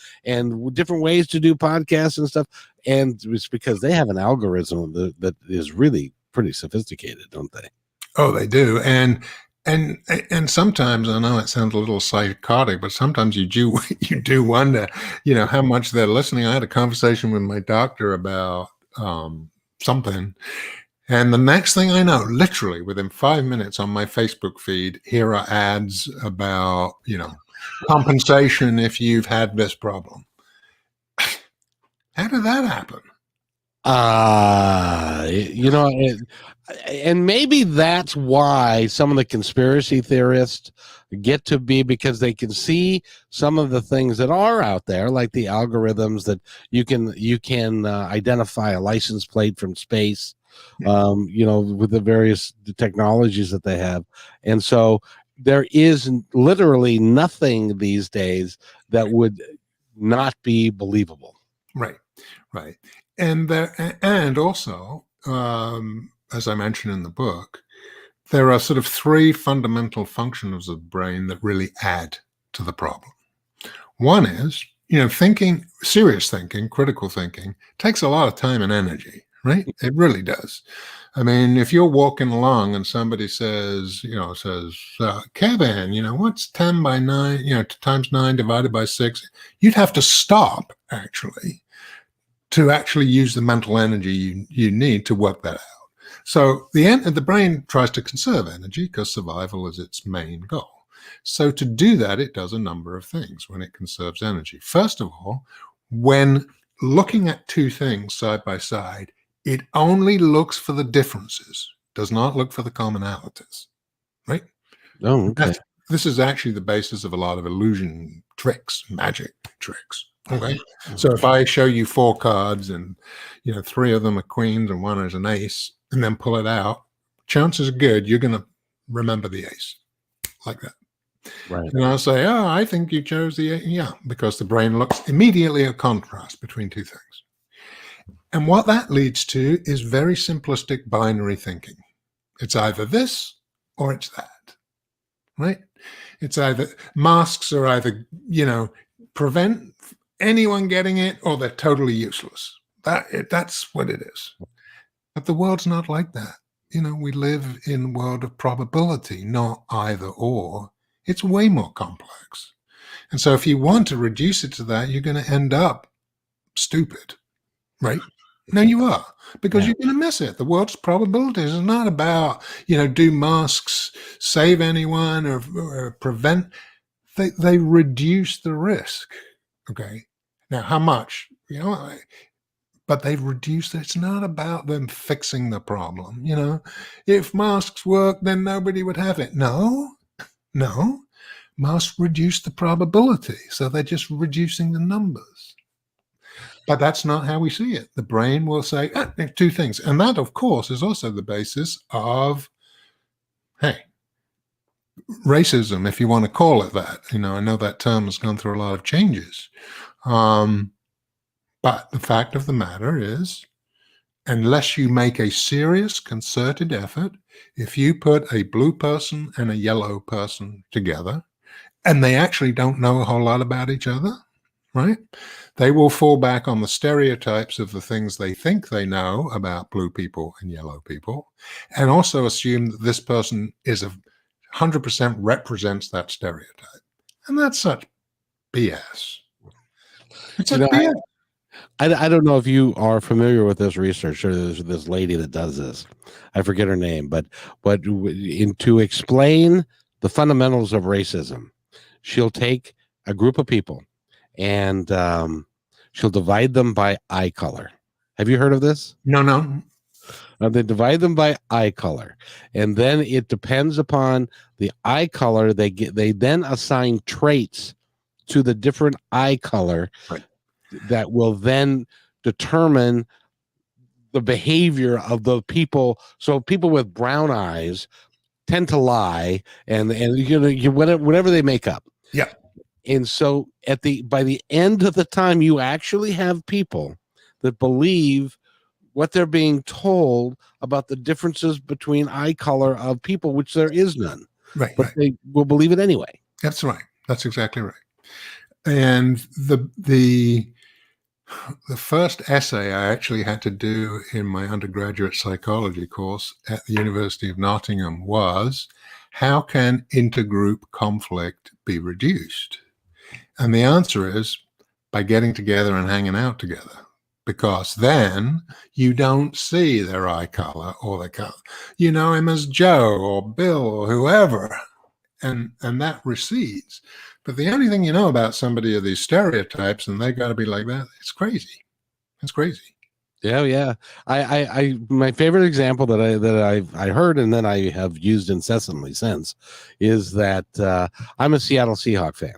different ways to do podcasts and stuff. And it's because they have an algorithm that is really pretty sophisticated, don't they? Oh, they do. And sometimes, I know it sounds a little psychotic, but sometimes you do wonder, how much they're listening. I had a conversation with my doctor about something, and the next thing I know, literally within 5 minutes on my Facebook feed, here are ads about, compensation if you've had this problem. How did that happen? And maybe that's why some of the conspiracy theorists get to be, because they can see some of the things that are out there, like the algorithms that you can identify a license plate from space, with the various technologies that they have. And so there is literally nothing these days that would not be believable. Right. And also, as I mentioned in the book, there are sort of three fundamental functions of the brain that really add to the problem. One is, thinking, serious thinking, critical thinking takes a lot of time and energy, right? It really does. I mean, if you're walking along and somebody says, Kevin, what's 10 by 9, times 9 divided by 6? You'd have to stop, actually, to actually use the mental energy you need to work that out. So the brain tries to conserve energy because survival is its main goal. So to do that, it does a number of things when it conserves energy. First of all, when looking at two things side by side, it only looks for the differences, does not look for the commonalities, right? Oh, okay. This is actually the basis of a lot of illusion tricks, magic tricks. Okay. So if I show you 4 cards and, 3 of them are queens and 1 is an ace, and then pull it out, chances are good you're going to remember the ace like that. Right. And I'll say, oh, I think you chose the ace. Yeah, because the brain looks immediately at contrast between 2 things. And what that leads to is very simplistic binary thinking. It's either this or it's that, right? It's either masks are either, prevent anyone getting it or they're totally useless. That's what it is. But the world's not like that. We live in a world of probability, not either or. It's way more complex. And so if you want to reduce it to that, you're going to end up stupid, right? No, you are, because you're going to miss it. The world's probabilities is not about, do masks save anyone or prevent. They reduce the risk. Okay. Now, how much? But they've reduced it. It's not about them fixing the problem. If masks work, then nobody would have it. No. Masks reduce the probability. So they're just reducing the numbers. But that's not how we see it. The brain will say 2 things. And that, of course, is also the basis of, racism, if you want to call it that. I know that term has gone through a lot of changes. But the fact of the matter is, unless you make a serious, concerted effort, if you put a blue person and a yellow person together, and they actually don't know a whole lot about each other, right? They will fall back on the stereotypes of the things they think they know about blue people and yellow people, and also assume that this person is 100% represents that stereotype. And that's such BS. It's such BS. I don't know if you are familiar with this research, or there's this lady that does this. I forget her name, but to explain the fundamentals of racism, she'll take a group of people and she'll divide them by eye color. Have you heard of this? No. They divide them by eye color, and then it depends upon the eye color. They then assign traits to the different eye color. Right. That will then determine the behavior of the people. So people with brown eyes tend to lie and whatever they make up. Yeah. And so by the end of the time, you actually have people that believe what they're being told about the differences between eye color of people, which there is none. Right. But they will believe it anyway. That's right. That's exactly right. And the first essay I actually had to do in my undergraduate psychology course at the University of Nottingham was, how can intergroup conflict be reduced? And the answer is by getting together and hanging out together, because then you don't see their eye color or their color. You know him as Joe or Bill or whoever, and that recedes. But the only thing you know about somebody are these stereotypes, and they got to be like that. It's crazy. It's crazy. Yeah. I my favorite example that I heard and then I have used incessantly since is that I'm a Seattle Seahawks fan.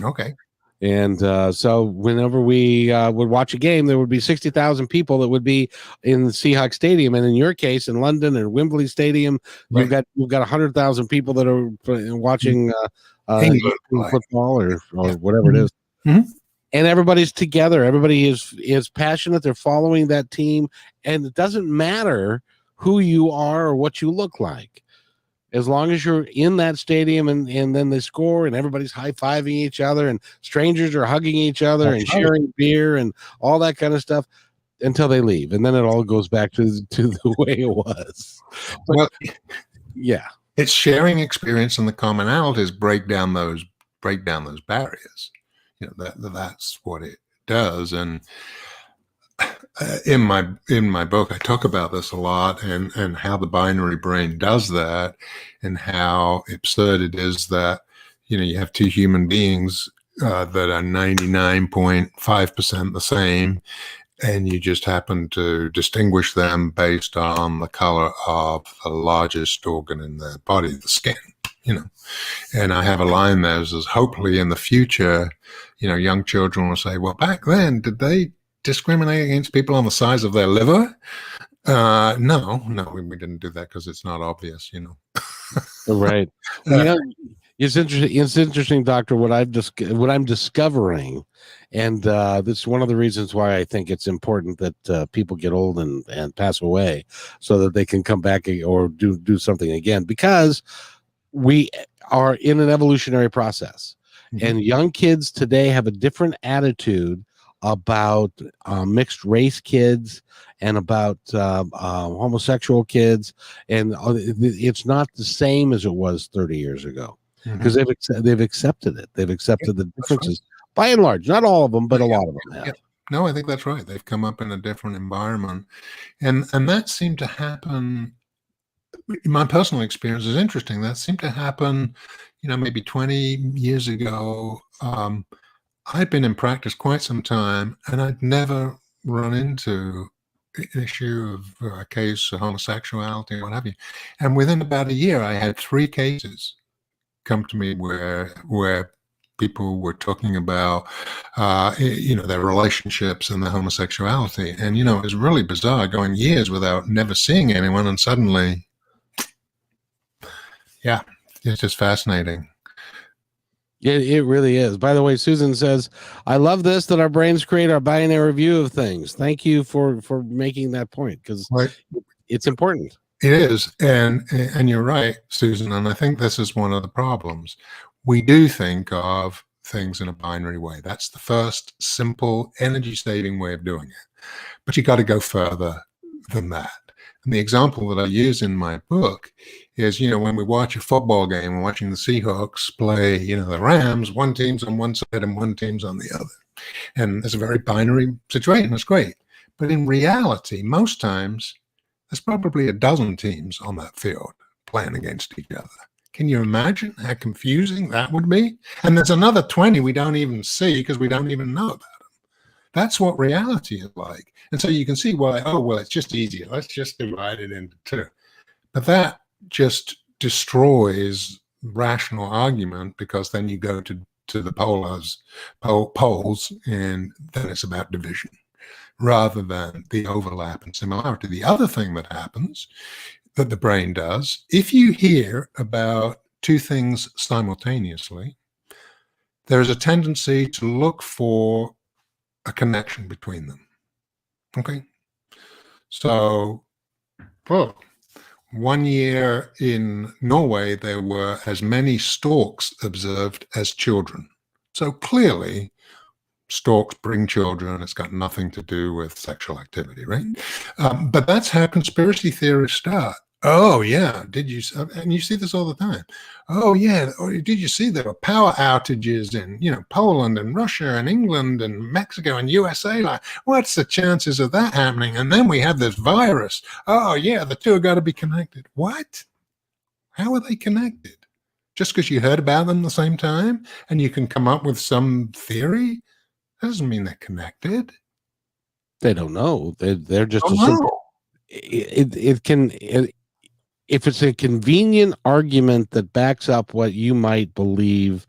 Okay. And so whenever we would watch a game, there would be 60,000 people that would be in the Seahawks Stadium, and in your case, in London or Wembley Stadium, you've got 100,000 people that are watching football or whatever it is. Mm-hmm. And everybody's together. Everybody is passionate. They're following that team, and it doesn't matter who you are or what you look like. As long as you're in that stadium and then they score and everybody's high-fiving each other and strangers are hugging each other and sharing beer and all that kind of stuff until they leave. And then it all goes back to the way it was. But, yeah. It's sharing experience, and the commonalities break down those barriers. That's what it does. And in my book, I talk about this a lot, and how the binary brain does that, and how absurd it is that you have two human beings that are 99.5% the same, and you just happen to distinguish them based on the color of the largest organ in their body, the skin. And I have a line there that says, hopefully in the future, young children will say, well, back then, did they discriminate against people on the size of their liver? No, we didn't do that because it's not obvious, Right. It's interesting. It's interesting, Doctor. What I'm discovering, and this is one of the reasons why I think it's important that people get old and pass away, so that they can come back or do something again, because we are in an evolutionary process, and young kids today have a different attitude about mixed race kids and about homosexual kids, and it's not the same as it was 30 years ago, because they've accepted it. They've accepted the differences by and large. Not all of them, but a lot of them have. Yeah. No, I think that's right. They've come up in a different environment, and that seemed to happen. My personal experience is interesting. That seemed to happen, maybe 20 years ago. I'd been in practice quite some time, and I'd never run into an issue of a case of homosexuality or what have you. And within about a year, I had 3 cases come to me where people were talking about, their relationships and their homosexuality. And, it was really bizarre going years without never seeing anyone, and suddenly, yeah, it's just fascinating. It really is. By the way, Susan says, I love this, that our brains create our binary view of things. Thank you for making that point, because it's important. It is. And you're right, Susan. And I think this is one of the problems. We do think of things in a binary way. That's the first simple energy saving way of doing it. But you got to go further than that. And the example that I use in my book is, when we watch a football game, we're watching the Seahawks play, the Rams, one team's on one side and one team's on the other. And it's a very binary situation. It's great. But in reality, most times, there's probably a dozen teams on that field playing against each other. Can you imagine how confusing that would be? And there's another 20 we don't even see because we don't even know about them. That's what reality is like. And so you can see why, it's just easier. Let's just divide it into 2. But that just destroys rational argument, because then you go to the poles, and then it's about division rather than the overlap and similarity. The other thing that happens, that the brain does, if you hear about 2 things simultaneously, there is a tendency to look for a connection between them. Okay. So, 1 year in Norway, there were as many storks observed as children. So clearly, storks bring children. It's got nothing to do with sexual activity, right? But that's how conspiracy theories start. Oh, yeah. Did you? And you see this all the time. Oh, yeah. Or did you see there were power outages in, Poland and Russia and England and Mexico and USA? Like, what's the chances of that happening? And then we have this virus. Oh, yeah. The 2 have got to be connected. What? How are they connected? Just because you heard about them at the same time and you can come up with some theory? That doesn't mean they're connected. They don't know. They're just if it's a convenient argument that backs up what you might believe,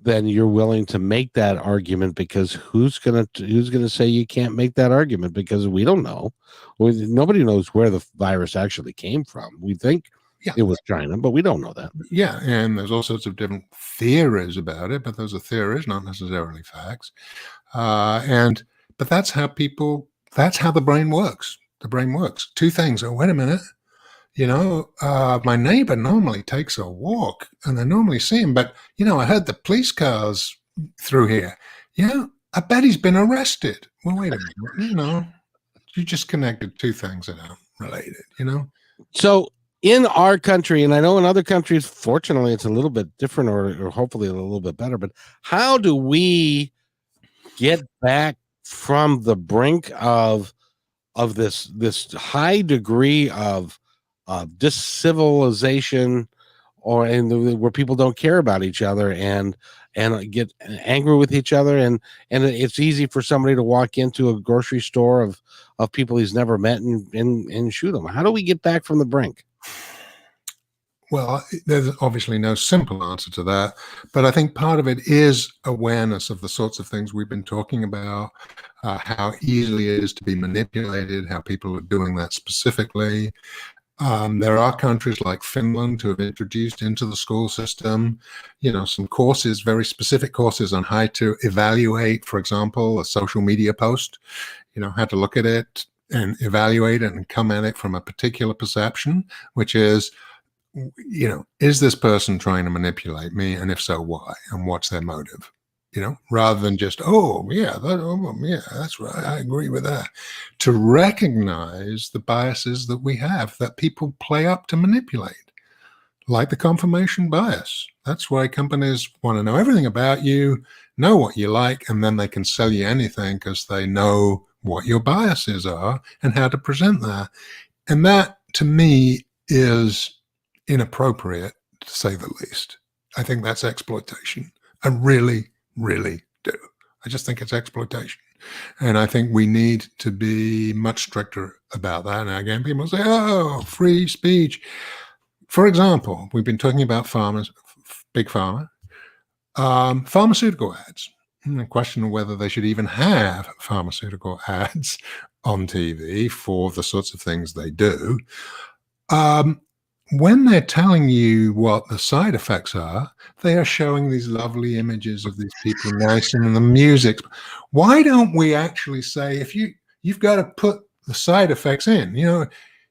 then you're willing to make that argument, because who's gonna say you can't make that argument, because we don't know. Nobody knows where the virus actually came from. We think it was China, but we don't know that. Yeah, and there's all sorts of different theories about it, but those are theories, not necessarily facts. But that's how the brain works. The brain works. 2 things. Oh, wait a minute. My neighbor normally takes a walk, and I normally see him, but, I heard the police cars through here. I bet he's been arrested. Well, wait a minute. You just connected 2 things that aren't related, So in our country, and I know in other countries, fortunately, it's a little bit different, or hopefully a little bit better, but how do we get back from the brink of this high degree of discivilization, where people don't care about each other and get angry with each other, and it's easy for somebody to walk into a grocery store of people he's never met and shoot them? How do we get back from the brink? Well, there's obviously no simple answer to that, but I think part of it is awareness of the sorts of things we've been talking about, how easily it is to be manipulated, how people are doing that specifically. There are countries like Finland who have introduced into the school system, some courses, very specific courses on how to evaluate, for example, a social media post, how to look at it and evaluate it and come at it from a particular perception, which is, is this person trying to manipulate me? And if so, why? And what's their motive? Rather than just, yeah, that's right. I agree with that. To recognize the biases that we have that people play up to manipulate, like the confirmation bias. That's why companies want to know everything about you, know what you like, and then they can sell you anything because they know what your biases are and how to present that. And that, to me, is inappropriate, to say the least. I think that's exploitation. I really do. I just think it's exploitation. And I think we need to be much stricter about that. And again, people say, oh, free speech. For example, we've been talking about farmers, big pharma, pharmaceutical ads. The question of whether they should even have pharmaceutical ads on TV for the sorts of things they do. When they're telling you what the side effects are, they are showing these lovely images of these people nice and the music. Why don't we actually say, if you've got to put the side effects in,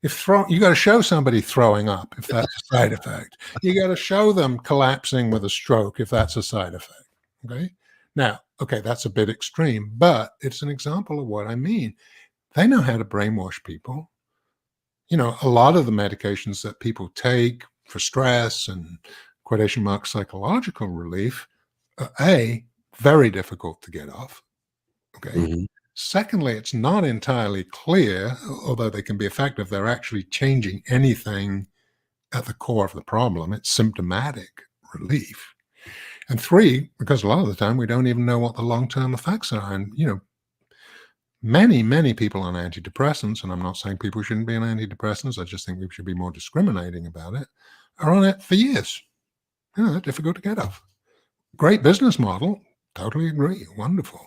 if you got to show somebody throwing up, if that's a side effect, you got to show them collapsing with a stroke, if that's a side effect. Okay. Now, that's a bit extreme, but it's an example of what I mean. They know how to brainwash people. A lot of the medications that people take for stress and quotation mark psychological relief are very difficult to get off. Okay. Mm-hmm. Secondly, it's not entirely clear, although they can be effective, they're actually changing anything at the core of the problem. It's symptomatic relief. And three, because a lot of the time we don't even know what the long-term effects are. And, many people on antidepressants, and I'm not saying people shouldn't be on antidepressants, I just think we should be more discriminating about it, are on it for years. They're difficult to get off. Great business model. Totally agree. Wonderful.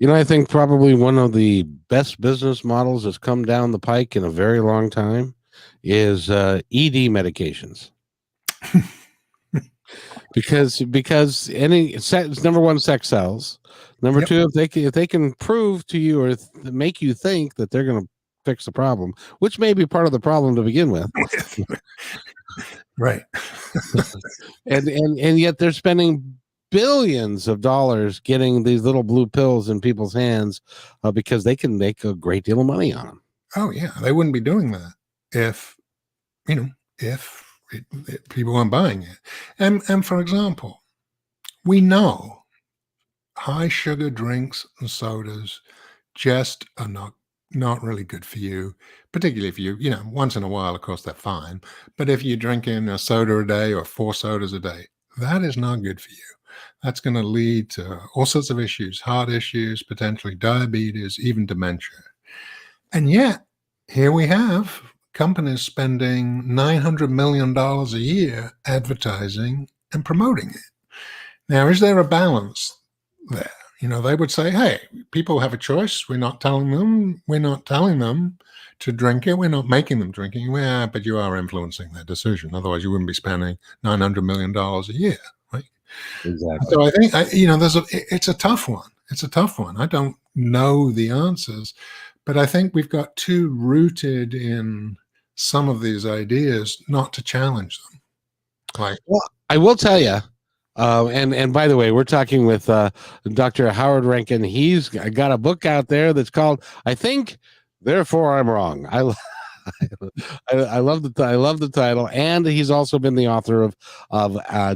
I think probably one of the best business models that's come down the pike in a very long time is ED medications. because number one, sex sells. Number two, if they can prove to you or make you think that they're going to fix the problem, which may be part of the problem to begin with, right? and yet they're spending billions of dollars getting these little blue pills in people's hands because they can make a great deal of money on them. Oh yeah, they wouldn't be doing that if people weren't buying it. And for example, we know high sugar drinks and sodas just are not really good for you, particularly if you once in a while, of course, they're fine. But if you're drinking a soda a day or 4 sodas a day, that is not good for you. That's going to lead to all sorts of issues, heart issues, potentially diabetes, even dementia. And yet, here we have companies spending $900 million a year advertising and promoting it. Now, is there a balance there? They would say, hey, people have a choice. We're not telling them to drink it. We're not making them drink it. Yeah, but you are influencing their decision. Otherwise, you wouldn't be spending $900 million a year, right? Exactly. So I think, it's a tough one. It's a tough one. I don't know the answers, but I think we've got too rooted in some of these ideas not to challenge them. Well, I will tell you, and by the way, we're talking with Dr. Howard Rankin. He's got a book out there that's called "I Think, Therefore I'm Wrong." I love the title, and he's also been the author of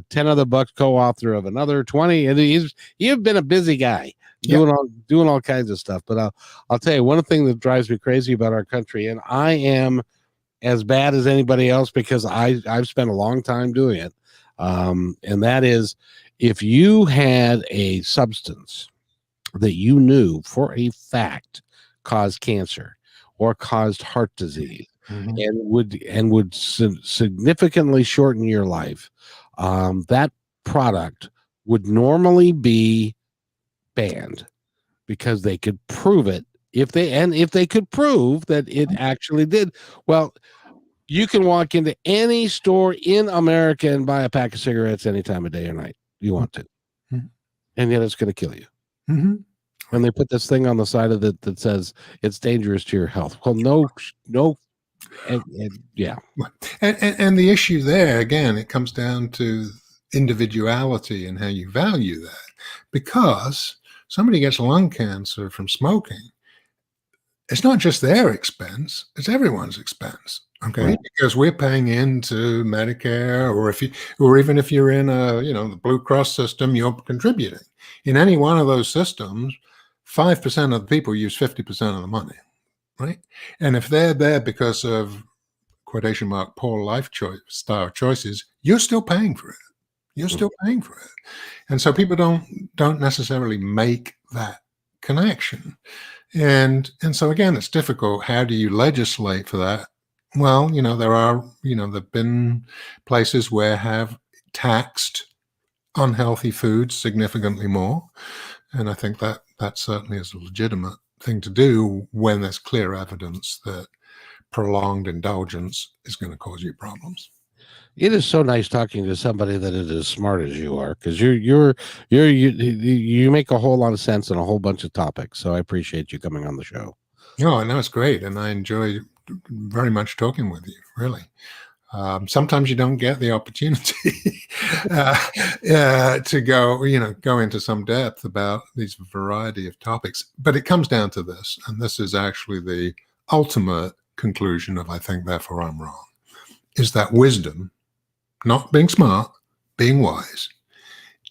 10 other books, co-author of another 20, and you've been a busy guy doing all kinds of stuff. But I'll tell you one thing that drives me crazy about our country, and I am as bad as anybody else because I've spent a long time doing it. And that is, if you had a substance that you knew for a fact caused cancer or caused heart disease Mhm. and would significantly shorten your life, that product would normally be banned because they could prove it. If they could prove that it actually did, well, you can walk into any store in America and buy a pack of cigarettes any time of day or night you want to, Mhm. and yet it's going to kill you. Mhm. And they put this thing on the side of it that says it's dangerous to your health. Well, no, yeah, And the issue there, again, it comes down to individuality and how you value that. Because somebody gets lung cancer from smoking, it's not just their expense, it's everyone's expense. Okay. right. Because we're paying into Medicare, or even if you're in the Blue Cross system, you're contributing. In any one of those systems, 5% of the people use 50% of the money. Right. And if they're there because of quotation mark poor style choices, you're still paying for it. You're still paying for it. And so people don't necessarily make that connection. And so again, it's difficult. How do you legislate for that? Well, there've been places where have taxed unhealthy foods significantly more. And I think that certainly is a legitimate thing to do when there's clear evidence that prolonged indulgence is going to cause you problems. It is so nice talking to somebody that is as smart as you are, because you make a whole lot of sense on a whole bunch of topics. So I appreciate you coming on the show. No, I know it's great, and I enjoy very much talking with you. Really, sometimes you don't get the opportunity to go into some depth about these variety of topics. But it comes down to this, and this is actually the ultimate conclusion of I think, therefore I'm wrong, is that wisdom, not being smart, being wise,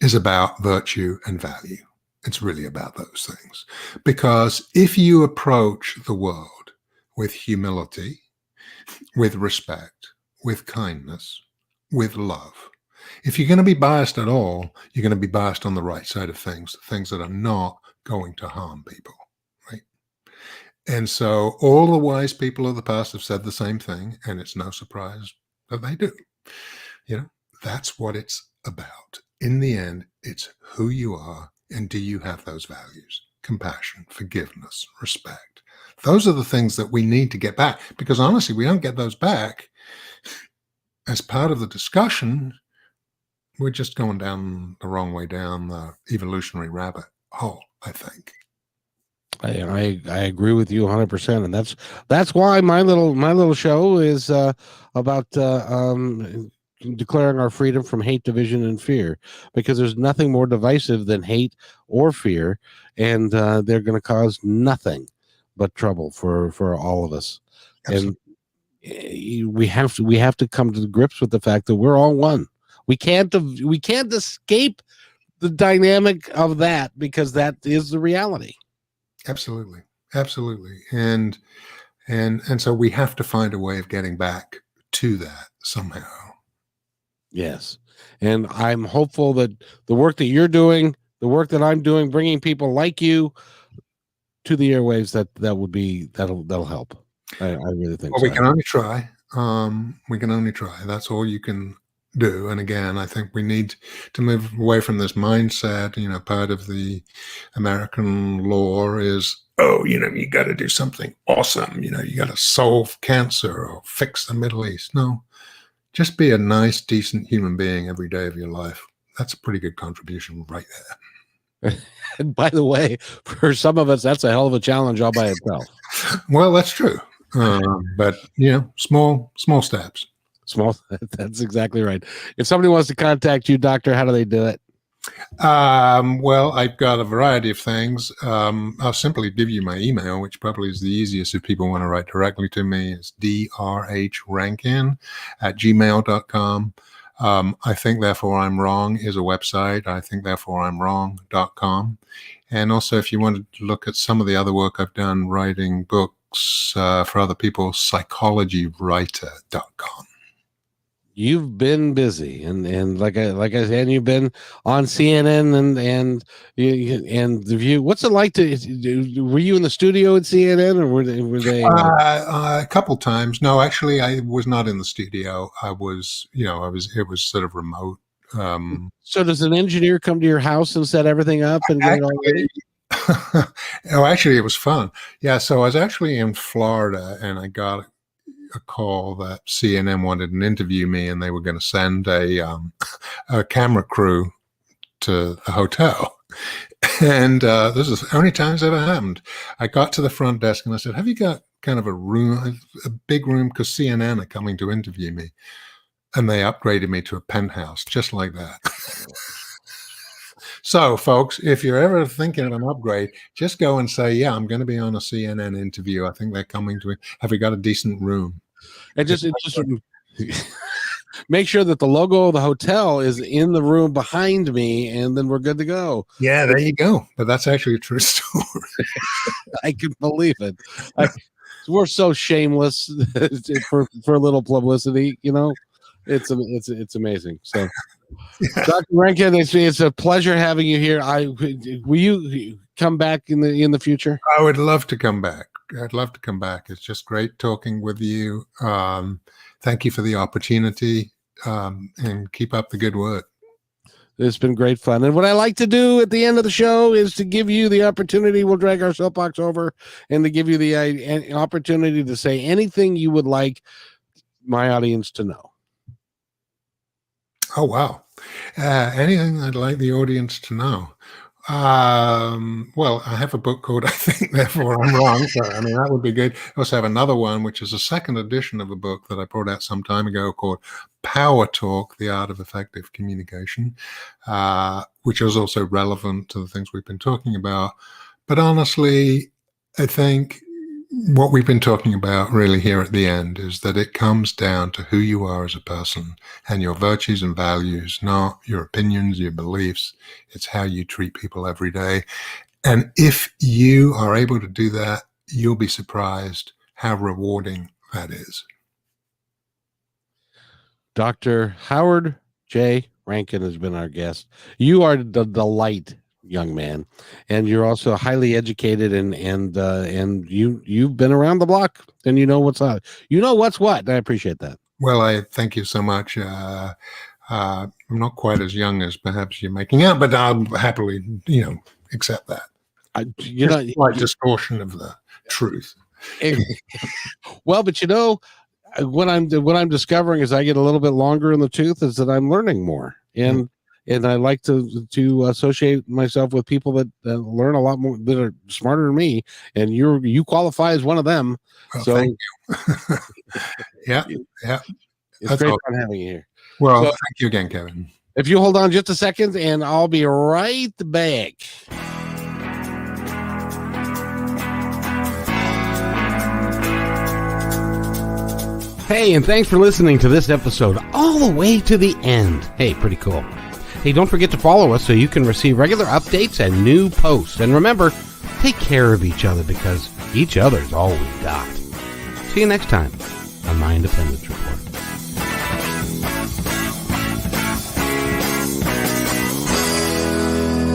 is about virtue and value. It's really about those things. Because if you approach the world with humility, with respect, with kindness, with love, if you're going to be biased at all, you're going to be biased on the right side of things that are not going to harm people, right? And so all the wise people of the past have said the same thing, and it's no surprise that they do. That's what it's about. In the end, it's who you are and do you have those values? Compassion, forgiveness, respect. Those are the things that we need to get back, because honestly, we don't get those back as part of the discussion. We're just going down the wrong way down the evolutionary rabbit hole, I think. I agree with you 100%, and that's why my little show is about declaring our freedom from hate, division, and fear, because there's nothing more divisive than hate or fear, and they're going to cause nothing but trouble for all of us. Absolutely. And we have to come to grips with the fact that we're all one. We can't escape the dynamic of that, because that is the reality. Absolutely. Absolutely. And so we have to find a way of getting back to that somehow. Yes. And I'm hopeful that the work that you're doing, the work that I'm doing, bringing people like you to the airwaves, that'll help. I really think Well, so. we can only try. We can only try. That's all you can do. And again, I think we need to move away from this mindset. Part of the American law is, you got to do something awesome. You got to solve cancer or fix the Middle East. No, just be a nice, decent human being every day of your life. That's a pretty good contribution right there. And by the way, for some of us, that's a hell of a challenge all by itself. Well, that's true. But small steps. Small. That's exactly right. If somebody wants to contact you, doctor, how do they do it? Well, I've got a variety of things. I'll simply give you my email, which probably is the easiest if people want to write directly to me. It's drhrankin@gmail.com. I think therefore I'm wrong is a website. I think therefore I'm wrong.com. And also, if you wanted to look at some of the other work I've done writing books for other people, psychologywriter.com. You've been busy, and like I said, you've been on CNN and the View. What's it like to? Were you in the studio at CNN, or were they? A couple times. No, actually, I was not in the studio. I was, it was sort of remote. So does an engineer come to your house and set everything up and get it all ready? Oh, actually, it was fun. Yeah, so I was actually in Florida, and I got a call that CNN wanted to interview me, and they were going to send a camera crew to the hotel. And this is the only time it's ever happened. I got to the front desk and I said, "Have you got kind of a big room? Because CNN are coming to interview me." And they upgraded me to a penthouse, just like that. So, folks, if you're ever thinking of an upgrade, just go and say, "Yeah, I'm going to be on a CNN interview. I think they're coming to me. Have we got a decent room?" And just make sure that the logo of the hotel is in the room behind me, and then we're good to go. Yeah, there you go. But that's actually a true story. I can believe it. We're so shameless for a little publicity, It's amazing. So, yeah. Dr. Rankin, it's a pleasure having you here. Will you come back in the future? I would love to come back. I'd love to come back. It's just great talking with you. Thank you for the opportunity, and keep up the good work. It's been great fun. And what I like to do at the end of the show is to give you the opportunity. We'll drag our soapbox over, and to give you the opportunity to say anything you would like my audience to know. Oh, wow. Anything I'd like the audience to know? Well, I have a book called I Think, Therefore I'm Wrong. So, that would be good. I also have another one, which is a second edition of a book that I brought out some time ago called Power Talk, The Art of Effective Communication, which is also relevant to the things we've been talking about. But honestly, I think what we've been talking about really here at the end is that it comes down to who you are as a person and your virtues and values, not your opinions, your beliefs. It's how you treat people every day. And if you are able to do that, you'll be surprised how rewarding that is. Dr. Howard J. Rankin has been our guest. You are the delight, young man, and you're also highly educated, and you've been around the block, and you know what's up. You know what's what. And I appreciate that. Well, I thank you so much. I'm not quite as young as perhaps you're making out, but I'll happily, accept that. Like distortion of the truth. Well, but what I'm discovering as I get a little bit longer in the tooth is that I'm learning more, and I like to associate myself with people that learn a lot more, that are smarter than me, and you qualify as one of them. Well, so thank you. Yeah. It's great fun having you here. Well, thank you again, Kevin. If you hold on just a second, and I'll be right back. Hey, and thanks for listening to this episode all the way to the end. Hey, pretty cool. Hey, don't forget to follow us so you can receive regular updates and new posts. And remember, take care of each other, because each other's all we've got. See you next time on My Independence Report.